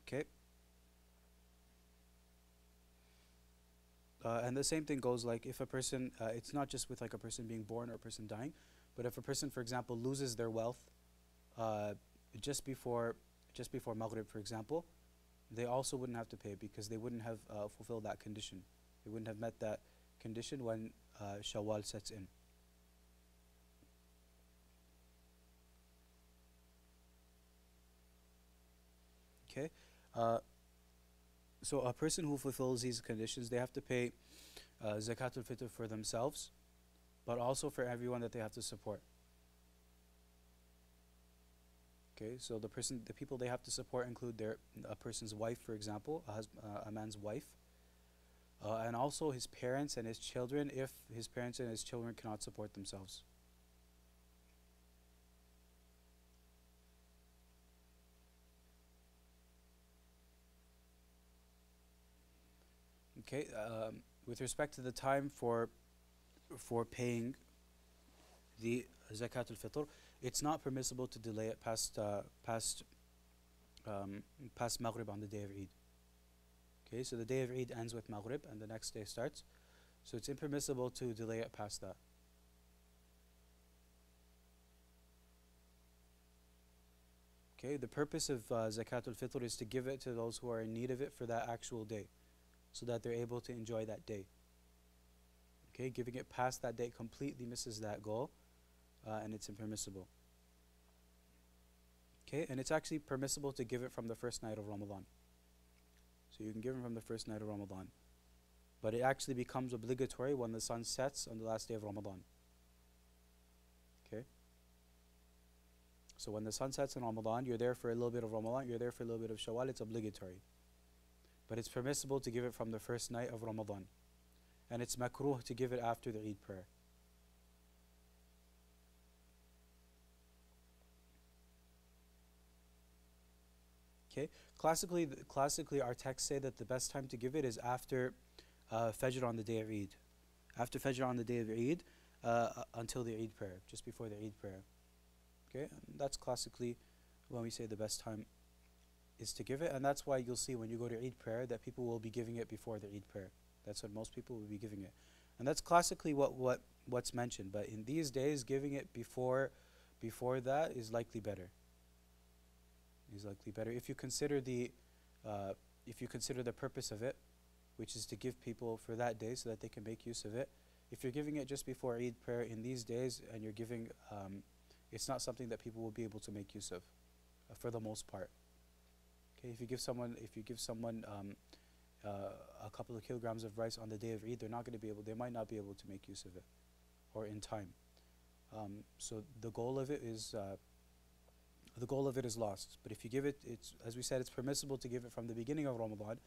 Okay. And the same thing goes like if a person, it's not just with like a person being born or a person dying, but if a person, for example, loses their wealth just before Maghrib, for example, they also wouldn't have to pay because they wouldn't have fulfilled that condition. They wouldn't have met that condition when Shawwal sets in. Okay. So a person who fulfills these conditions, they have to pay Zakatul Fitr for themselves, but also for everyone that they have to support. Okay, so the people they have to support include a person's wife, for example, a man's wife, and also his parents and his children, if his parents and his children cannot support themselves. Okay, with respect to the time for paying the Zakatul Fitr, it's not permissible to delay it past Maghrib on the day of Eid. Okay, so the day of Eid ends with Maghrib and the next day starts, so it's impermissible to delay it past that. Okay, the purpose of Zakatul Fitr is to give it to those who are in need of it for that actual day, so that they're able to enjoy that day. Okay, giving it past that date completely misses that goal, and it's impermissible. Okay, and it's actually permissible to give it from the first night of Ramadan. So you can give it from the first night of Ramadan. But it actually becomes obligatory when the sun sets on the last day of Ramadan. Okay? So when the sun sets in Ramadan, you're there for a little bit of Ramadan, you're there for a little bit of Shawwal, it's obligatory. But it's permissible to give it from the first night of Ramadan. And it's makruh to give it after the Eid prayer. Okay, classically our texts say that the best time to give it is after Fajr on the day of Eid. After Fajr on the day of Eid until the Eid prayer, just before the Eid prayer. Okay, and that's classically when we say the best time is to give it, and that's why you'll see when you go to Eid prayer that people will be giving it before the Eid prayer. That's when most people will be giving it. And that's classically what's mentioned, but in these days giving it before that is likely better. If you consider the purpose of it, which is to give people for that day so that they can make use of it. If you're giving it just before Eid prayer in these days and you're giving, it's not something that people will be able to make use of, for the most part. Okay, if you give someone a couple of kilograms of rice on the day of Eid, they might not be able to make use of it, or in time. So the goal of it is lost. But if you give it, as we said, it's permissible to give it from the beginning of Ramadan.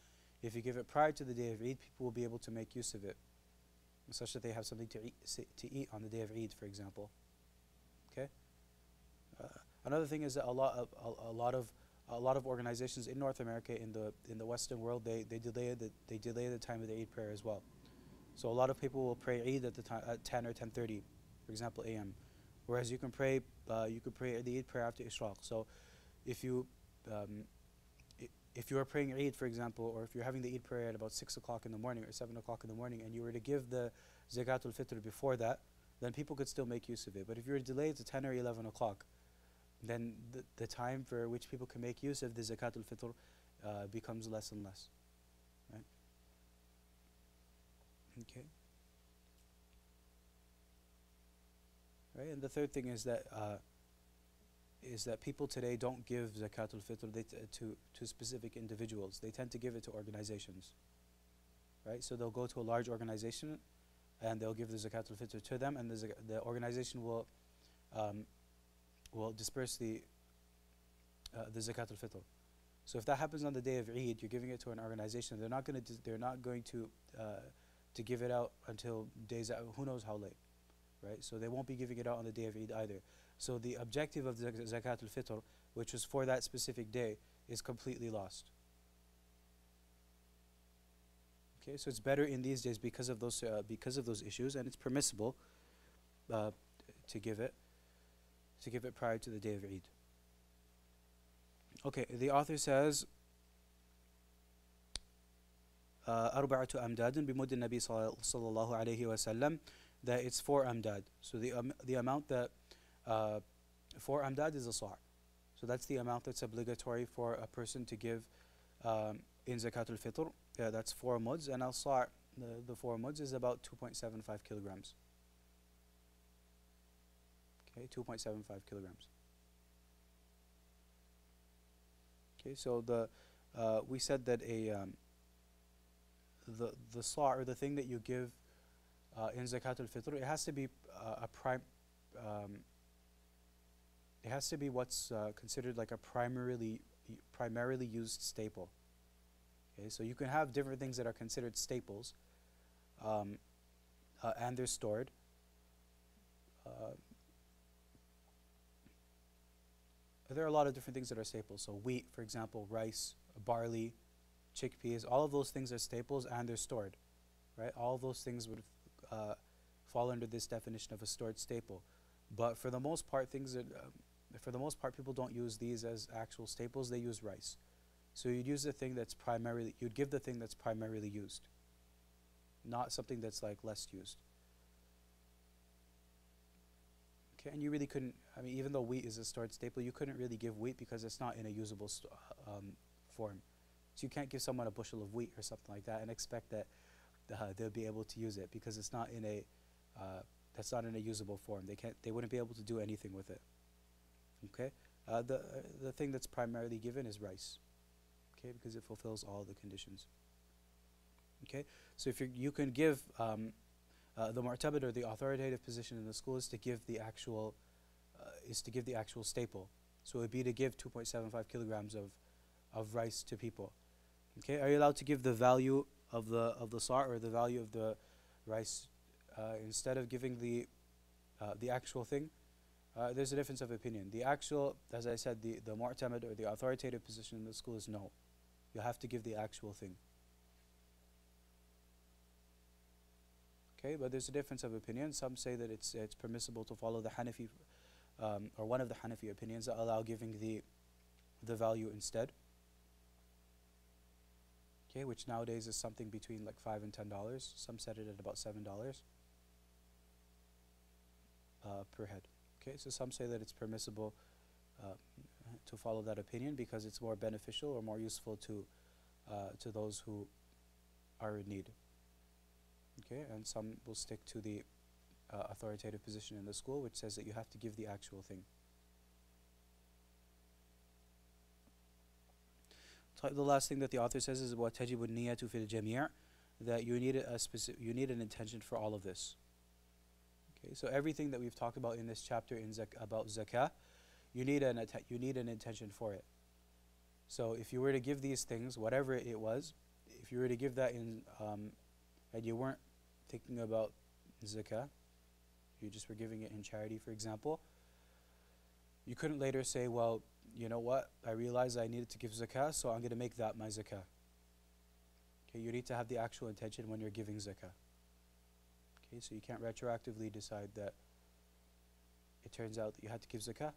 If you give it prior to the day of Eid, people will be able to make use of it, such that they have something to eat on the day of Eid, for example. Okay. Another thing is that a lot of organizations in North America, in the Western world, they delay the time of the Eid prayer as well. So a lot of people will pray Eid at 10 or 10:30, for example, a.m. Whereas you can pray the Eid prayer after Ishraq. So if you are praying Eid, for example, or if you're having the Eid prayer at about 6 o'clock in the morning or 7 o'clock in the morning, and you were to give the Zakatul Fitr before that, then people could still make use of it. But if you're delayed to 10 or 11 o'clock, then the time for which people can make use of the Zakatul Fitr becomes less and less. Right? Okay. Right, and the third thing is that people today don't give Zakatul Fitr to specific individuals. They tend to give it to organizations. Right, so they'll go to a large organization, and they'll give the Zakatul Fitr to them, and the organization will disperse the Zakatul Fitr. So if that happens on the day of Eid, you're giving it to an organization. They're not going to give it out until days out, who knows how late, right? So they won't be giving it out on the day of Eid either. So the objective of Zakat al-Fitr, which was for that specific day, is completely lost. Okay, so it's better in these days because of those issues, and it's permissible to give it prior to the day of Eid. Okay, the author says أربعة أمداد بمد النبي صلى الله عليه وسلم, that it's 4 amdad. So the amount that 4 amdad is a sa'. So that's the amount that's obligatory for a person to give in Zakat al-Fitr. Yeah, that's 4 muds, and al-sa', the 4 muds is about 2.75 kilograms. Okay, 2.75 kilograms. Okay, so we said that the sa' or the thing that you give in Zakat al-Fitr, it has to be it has to be what's considered like a primarily used staple. Okay, so you can have different things that are considered staples, and they're stored. There are a lot of different things that are staples. So wheat, for example, rice, barley, chickpeas, all of those things are staples and they're stored, right? All of those things would fall under this definition of a stored staple. But for the most part, people don't use these as actual staples. They use rice. So you'd use the thing that's you'd give the thing that's primarily used, not something that's like less used. Okay, and you really couldn't, I mean, even though wheat is a stored staple, you couldn't really give wheat because it's not in a usable form. So you can't give someone a bushel of wheat or something like that and expect that they'll be able to use it, because it's not in that's not in a usable form. They wouldn't be able to do anything with it. Okay, the thing that's primarily given is rice. Okay, because it fulfills all the conditions. Okay, so if you can give the mu'tabad, or the authoritative position in the school, is to give the actual staple. So it would be to give 2.75 kilograms of rice to people. Okay, are you allowed to give the value of the sa' or the value of the rice instead of giving the actual thing? There's a difference of opinion. The actual, as I said, the mu'tamad or the authoritative position in the school is no. You have to give the actual thing. Okay, but there's a difference of opinion. Some say that it's permissible to follow the Hanafi, or one of the Hanafi opinions that allow giving the value instead. Okay, which nowadays is something between like $5 and $10. Some set it at about $7 per head. Okay, so some say that it's permissible to follow that opinion because it's more beneficial or more useful to those who are in need. Okay, and some will stick to the authoritative position in the school, which says that you have to give the actual thing. The last thing that the author says is وَتَجِبُ النِّيَّةُ فِي الْجَمِيعِ, that you need an intention for all of this. Okay, so everything that we've talked about in this chapter about zakah, you need an intention for it. So if you were to give these things, whatever it was, if you were to give that in and you weren't thinking about zakah, you just were giving it in charity, for example, you couldn't later say, well, you know what, I realized I needed to give zakah, so I'm going to make that my zakah. Okay, you need to have the actual intention when you're giving zakah. Okay, so you can't retroactively decide that it turns out that you had to give zakah,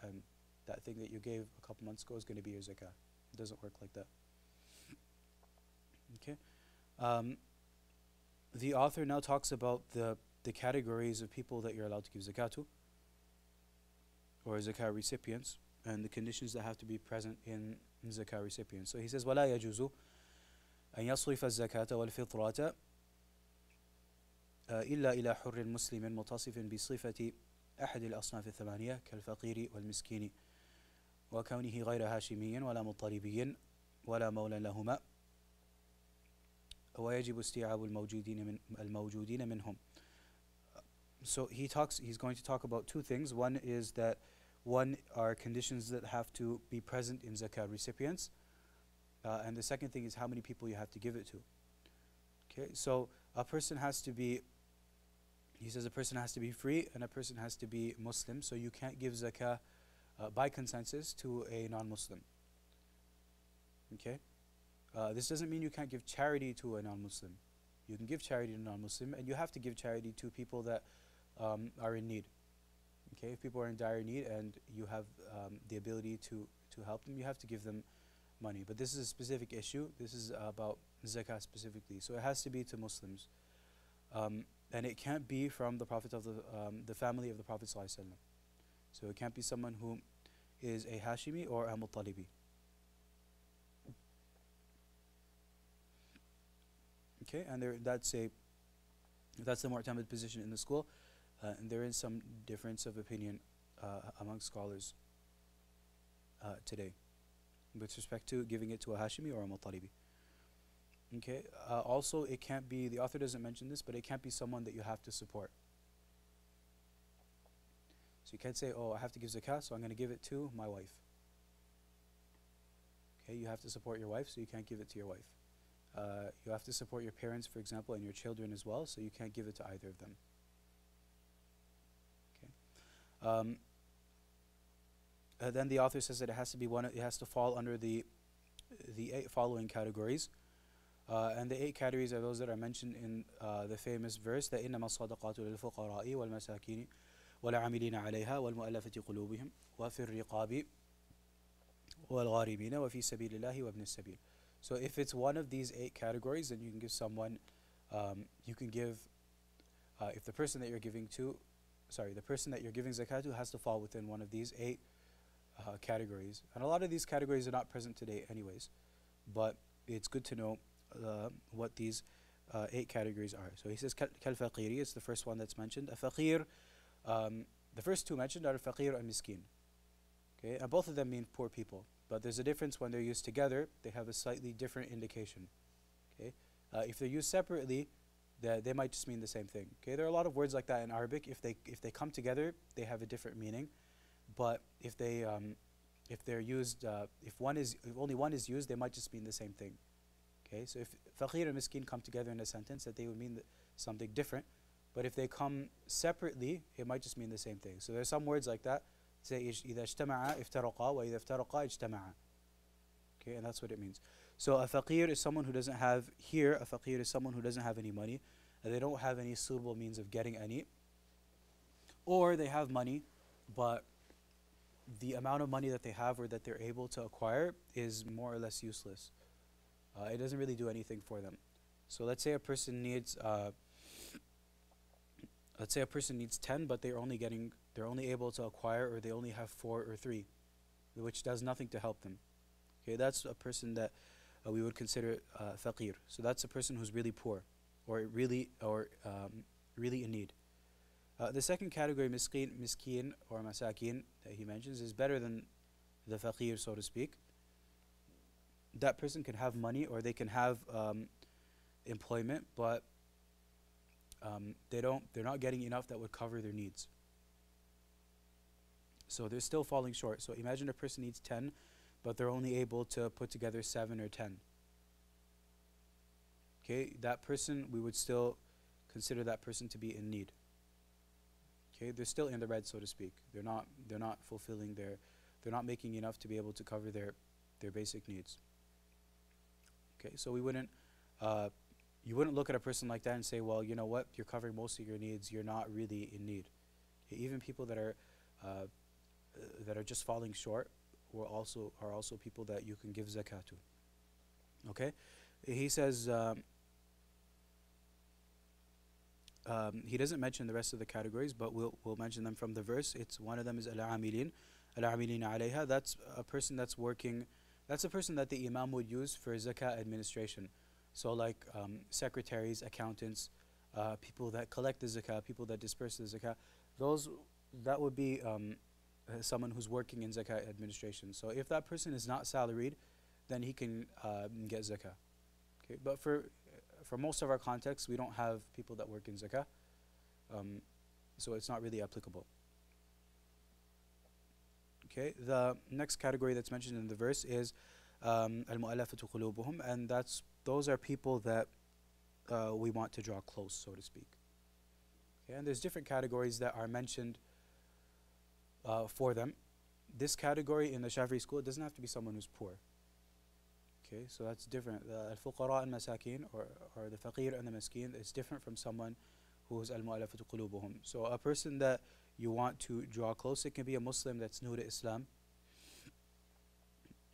and that thing that you gave a couple months ago is going to be your zakah. It doesn't work like that. Okay. The author now talks about the categories of people that you're allowed to give zakah to, or zakah recipients, and the conditions that have to be present in zakah recipients. So he says, وَلَا يَجُوزُ أَن يَصْرِفَ الزَّكَاةَ وَالْفِطْرَةَ إلا إلى حر مسلم متصف بصفة أحد الأصناف الثمانية كالفقير والمسكين وكونه غير هاشمي ولا مطلبي ولا مولى لهما ويجب استيعاب الموجودين منهم. So he's going to talk about two things. One is that One are conditions that have to be present in zakat recipients, and the second thing is how many people you have to give it to. Okay, so a person has to be, he says a person has to be free and a person has to be Muslim, so you can't give zakah by consensus to a non-Muslim. Okay, this doesn't mean you can't give charity to a non-Muslim. You can give charity to a non-Muslim, and you have to give charity to people that are in need. Okay, if people are in dire need and you have the ability to help them, you have to give them money. But this is a specific issue. This is about zakah specifically. So it has to be to Muslims. And it can't be from the Prophet of the family of the Prophet ﷺ. So it can't be someone who is a Hashimi or a Muttalibi. Okay, and that's the Mu'tamad position in the school. And there is some difference of opinion among scholars today with respect to giving it to a Hashimi or a Muttalibi. Okay. Also, it can't be, the author doesn't mention this, but it can't be someone that you have to support. So you can't say, oh, I have to give zakah, so I'm going to give it to my wife. Okay, you have to support your wife, so you can't give it to your wife. You have to support your parents, for example, and your children as well, so you can't give it to either of them. Okay. Then the author says that it has to be it has to fall under the 8 following categories. And the 8 categories are those that are mentioned in the famous verse that إنما الصدقات للفقراء والمساكين والعاملين عليها والمؤلفة قلوبهم وفي الرقاب والغارمين وفي سبيل الله وابن السبيل. So if it's one of these 8 categories, then you can give someone, you can give, if the person that you're giving zakat to has to fall within one of these 8 categories. And a lot of these categories are not present today anyways, but it's good to know what these 8 categories are. So he says kal-faqiri, it's the first one that's mentioned. A faqir, the first 2 mentioned are faqir and miskin. Okay, and both of them mean poor people, but there's a difference when they're used together. They have a slightly different indication. Okay, if they're used separately, they might just mean the same thing. Okay, there are a lot of words like that in Arabic. If they come together, they have a different meaning. But if they're used, if only one is used, they might just mean the same thing. Okay, so if faqir and miskin come together in a sentence, that they would mean something different. But if they come separately, it might just mean the same thing. So there's some words like that. Say إذا اجتمع افترقا وإذا افترقا اجتمعا. Okay, and that's what it means. So a faqir is someone who doesn't have, here a faqir is someone who doesn't have any money, and they don't have any suitable means of getting any, or they have money, but the amount of money that they have or that they're able to acquire is more or less useless. It doesn't really do anything for them. So let's say a person needs 10, but they're only able to acquire, or they only have 4 or 3, which does nothing to help them. Okay, that's a person that we would consider faqir. So that's a person who's really poor, or really in need. The second category, miskin or masakin, that he mentions, is better than the faqir, so to speak. That person can have money, or they can have employment, but they're not getting enough that would cover their needs. So they're still falling short. So imagine a person needs 10, but they're only able to put together 7 or 10. Okay, that person, we would still consider that person to be in need. Okay, they're still in the red, so to speak. They're not fulfilling they're not making enough to be able to cover their basic needs. Okay, so you wouldn't look at a person like that and say, well, you know what, you're covering most of your needs, you're not really in need. Okay, even people that are just falling short are also people that you can give zakat to. Okay, he says he doesn't mention the rest of the categories, but we'll mention them from the verse. It's one of them is al-amilin alayha. That's a person that's working. That's a person that the imam would use for zakat administration. So like secretaries, accountants, people that collect the zakah, people that disperse the zakah, that would be someone who's working in zakah administration. So if that person is not salaried, then he can get zakah. Okay, but for most of our contexts, we don't have people that work in zakah, so it's not really applicable. Okay, the next category that's mentioned in the verse is al-mu'allafatu qulubuhum, and those are people that we want to draw close, so to speak. Okay, and there's different categories that are mentioned for them. This category in the Shafi'i school, it doesn't have to be someone who's poor. Okay, so that's different. The al-fuqara al-masakin, or the faqir and the miskin, is different from someone who is al-mu'allafatu qulubuhum. So a person that you want to draw close, it can be a Muslim that's new to Islam,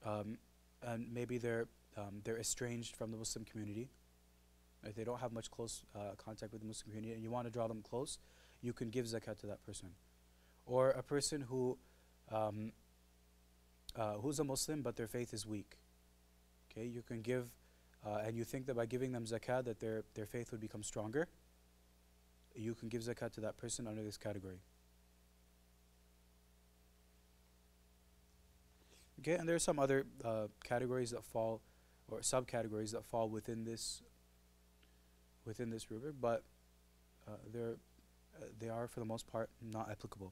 and maybe they're estranged from the Muslim community. Right? They don't have much close contact with the Muslim community, and you want to draw them close. You can give zakat to that person, or a person who's a Muslim but their faith is weak. Okay, you can give, and you think that by giving them zakat that their faith would become stronger. You can give zakat to that person under this category. Okay, and there are some other categories that fall, or subcategories that fall within this rubric, but they are for the most part not applicable.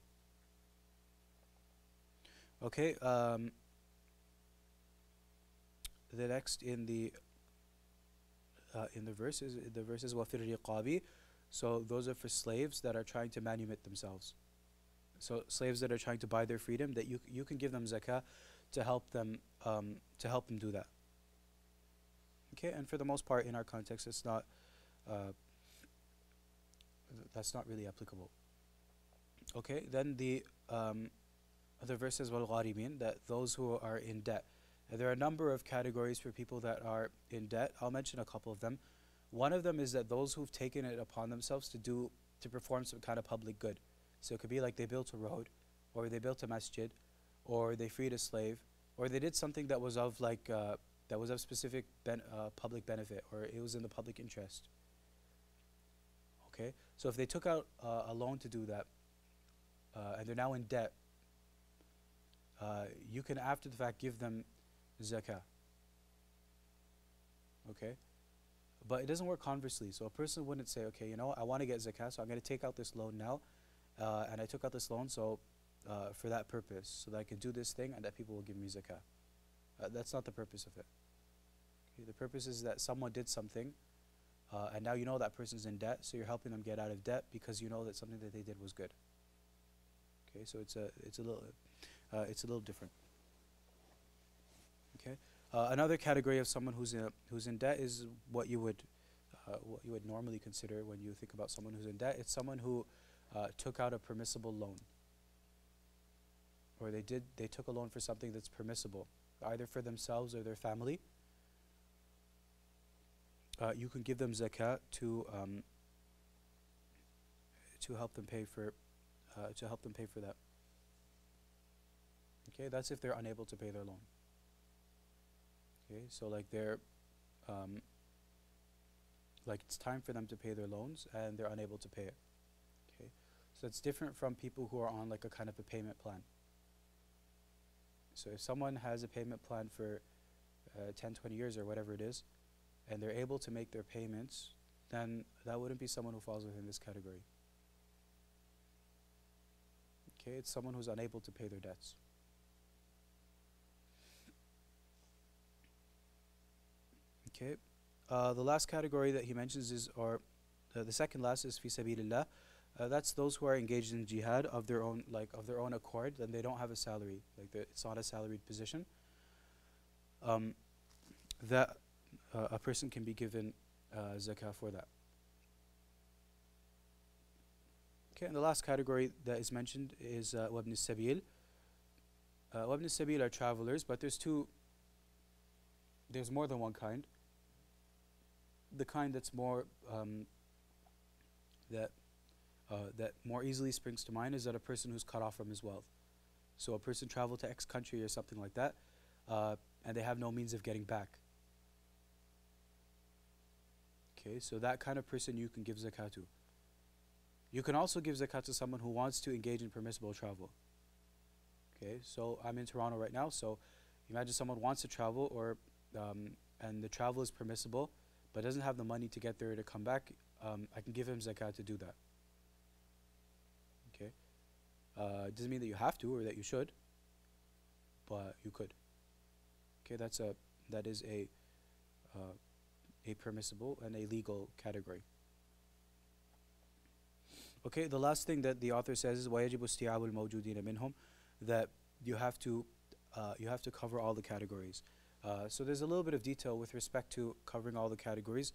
Okay, the next in the verses وَفِي الرِّقَابِ. So those are for slaves that are trying to manumit themselves. So slaves that are trying to buy their freedom, that you can give them zakah to help them do that. Okay, and for the most part in our context, it's not that's not really applicable. Okay, then the other verse says وَالْغَارِمِينَ, that those who are in debt. And there are a number of categories for people that are in debt. I'll mention a couple of them. One of them is that those who've taken it upon themselves to perform some kind of public good. So it could be like they built a road, or they built a masjid, or they freed a slave, or they did something that was of specific public benefit, or it was in the public interest. Okay, so if they took out a loan to do that, and they're now in debt, you can after the fact give them zakah. Okay, but it doesn't work conversely. So a person wouldn't say, okay, I want to get zakah, so I'm going to take out this loan now, and I took out this loan so for that purpose, so that I can do this thing and that people will give me zakah. That's not the purpose of it. Okay, the purpose is that someone did something, and now you know that person's in debt, so you're helping them get out of debt because you know that something that they did was good. Okay, so it's a little different. Okay, another category of someone who's in debt is what you would normally consider when you think about someone who's in debt. It's someone who took out a permissible loan, or they took a loan for something that's permissible, either for themselves or their family. You can give them zakat to help them pay for that. Okay, that's if they're unable to pay their loan. Okay, so like like it's time for them to pay their loans and they're unable to pay it. Okay, so it's different from people who are on like a kind of a payment plan. So if someone has a payment plan for 10, 20 years or whatever it is, and they're able to make their payments, then that wouldn't be someone who falls within this category. Okay, it's someone who's unable to pay their debts. Okay, the last category that he mentions is, or the second last is fi sabilillah. That's those who are engaged in jihad of their own accord, and they don't have a salary, it's not a salaried position. That a person can be given zakah for that. Okay, and the last category that is mentioned is wabn as-sabil. Wabn as-sabil are travelers, but there's more than one kind. The kind that's more that more easily springs to mind is that a person who's cut off from his wealth. So a person traveled to X country or something like that, and they have no means of getting back. Okay, so that kind of person you can give zakat to. You can also give zakat to someone who wants to engage in permissible travel. Okay, so I'm in Toronto right now, so imagine someone wants to travel, or and the travel is permissible, but doesn't have the money to get there to come back. I can give him zakat to do that. Okay, it doesn't mean that you have to or that you should, but you could. Okay, that is a permissible and a legal category. Okay, the last thing that the author says is وَيَجِبُ اسْتِيعَابُ الْمَوْجُودِينَ مِنْهُمْ, that you have to cover all the categories. So there's a little bit of detail with respect to covering all the categories.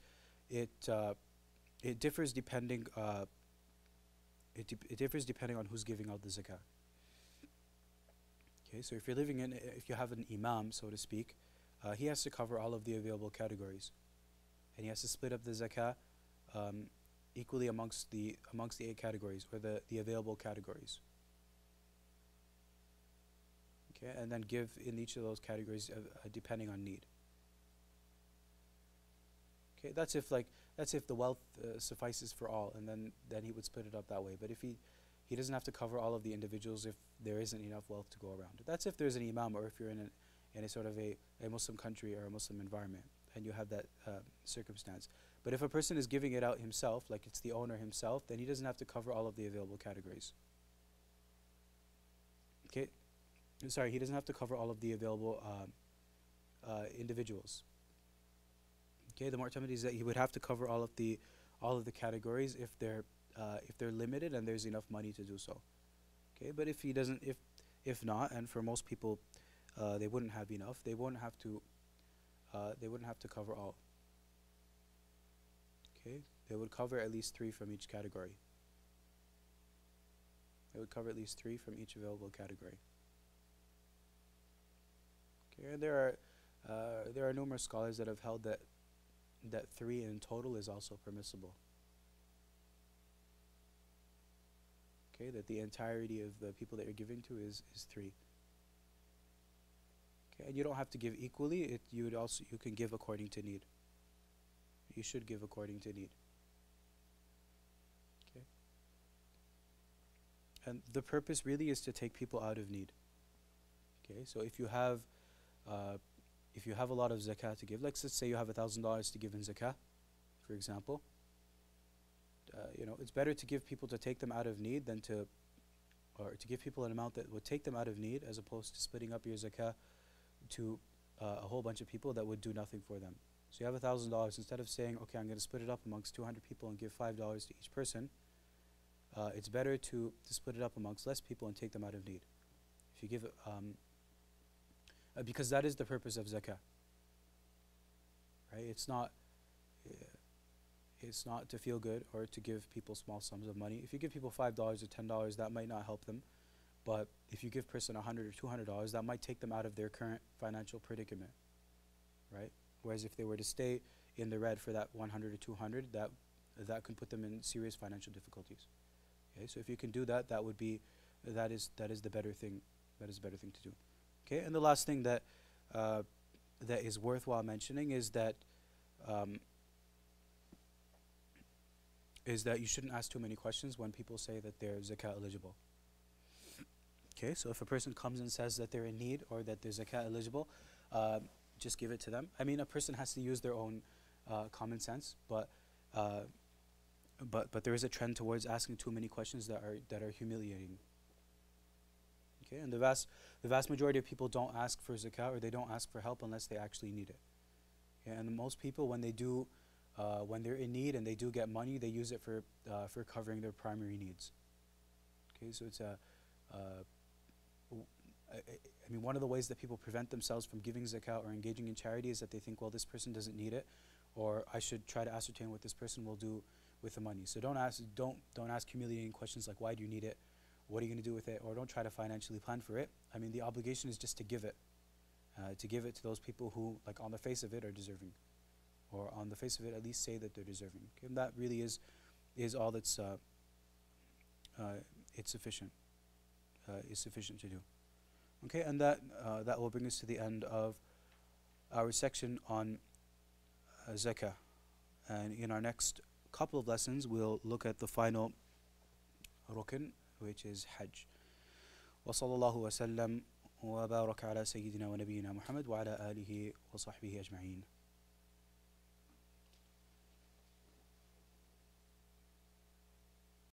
It differs depending it differs depending on who's giving out the zakah. Okay, so if you have an imam, so to speak, he has to cover all of the available categories, and he has to split up the zakah equally amongst the 8 categories, or the available categories. Okay, and then give in each of those categories depending on need. Okay, that's if the wealth suffices for all, and then he would split it up that way. But if he doesn't have to cover all of the individuals if there isn't enough wealth to go around. That's if there's an imam, or if you're in a sort of a Muslim country or a Muslim environment, and you have that circumstance. But if a person is giving it out himself, like it's the owner himself, then he doesn't have to cover all of the available categories. Okay, sorry, he doesn't have to cover all of the available individuals. Okay, the mu'tamad is that he would have to cover all of the categories if they're limited and there's enough money to do so. Okay, but if he doesn't, if not, and for most people, they wouldn't have enough, they wouldn't have to cover all. Okay, they would cover at least 3 from each category. They would cover at least 3 from each available category. Okay, and there are numerous scholars that have held that 3 in total is also permissible. Okay, that the entirety of the people that you're giving to is 3. Okay, and you don't have to give equally. You can give according to need. You should give according to need. Okay, and the purpose really is to take people out of need. Okay, so if you have a lot of zakah to give, let's say you have $1,000 to give in zakah, for example. It's better to give people to take them out of need than to give people an amount that would take them out of need, as opposed to splitting up your zakah to a whole bunch of people that would do nothing for them. So you have $1,000. Instead of saying, okay, I'm going to split it up amongst 200 people and give $5 to each person, it's better to split it up amongst less people and take them out of need. If you give because that is the purpose of zakah. Right? It's not to feel good or to give people small sums of money. If you give people $5 or $10, that might not help them. But if you give a person $100 or $200, that might take them out of their current financial predicament. Right? Whereas if they were to stay in the red for that 100 or 200, that could put them in serious financial difficulties. Okay, so if you can do that, that is the better thing. That is the better thing to do. Okay, and the last thing that is worthwhile mentioning is that you shouldn't ask too many questions when people say that they're zakah eligible. Okay, so if a person comes and says that they're in need or that they're zakah eligible, just give it to them. I mean, a person has to use their own common sense, but there is a trend towards asking too many questions that are humiliating. Okay, and the vast majority of people don't ask for zakah, or they don't ask for help unless they actually need it. Okay, and most people, when they're in need and they do get money, they use it for covering their primary needs. Okay, so it's I mean, one of the ways that people prevent themselves from giving zakah or engaging in charity is that they think, well, this person doesn't need it, or I should try to ascertain what this person will do with the money. So don't ask humiliating questions like, why do you need it? What are you going to do with it? Or don't try to financially plan for it. I mean, the obligation is just to give it to those people who, like, on the face of it, are deserving, or on the face of it, at least say that they're deserving. Okay? And that really is all that's it's sufficient. Is sufficient to do. Okay, and that will bring us to the end of our section on zakah. And in our next couple of lessons, we'll look at the final rukn, which is Hajj. وصلى الله وسلم وبارك على سيدنا ونبينا محمد وعلى آله وصحبه أجمعين.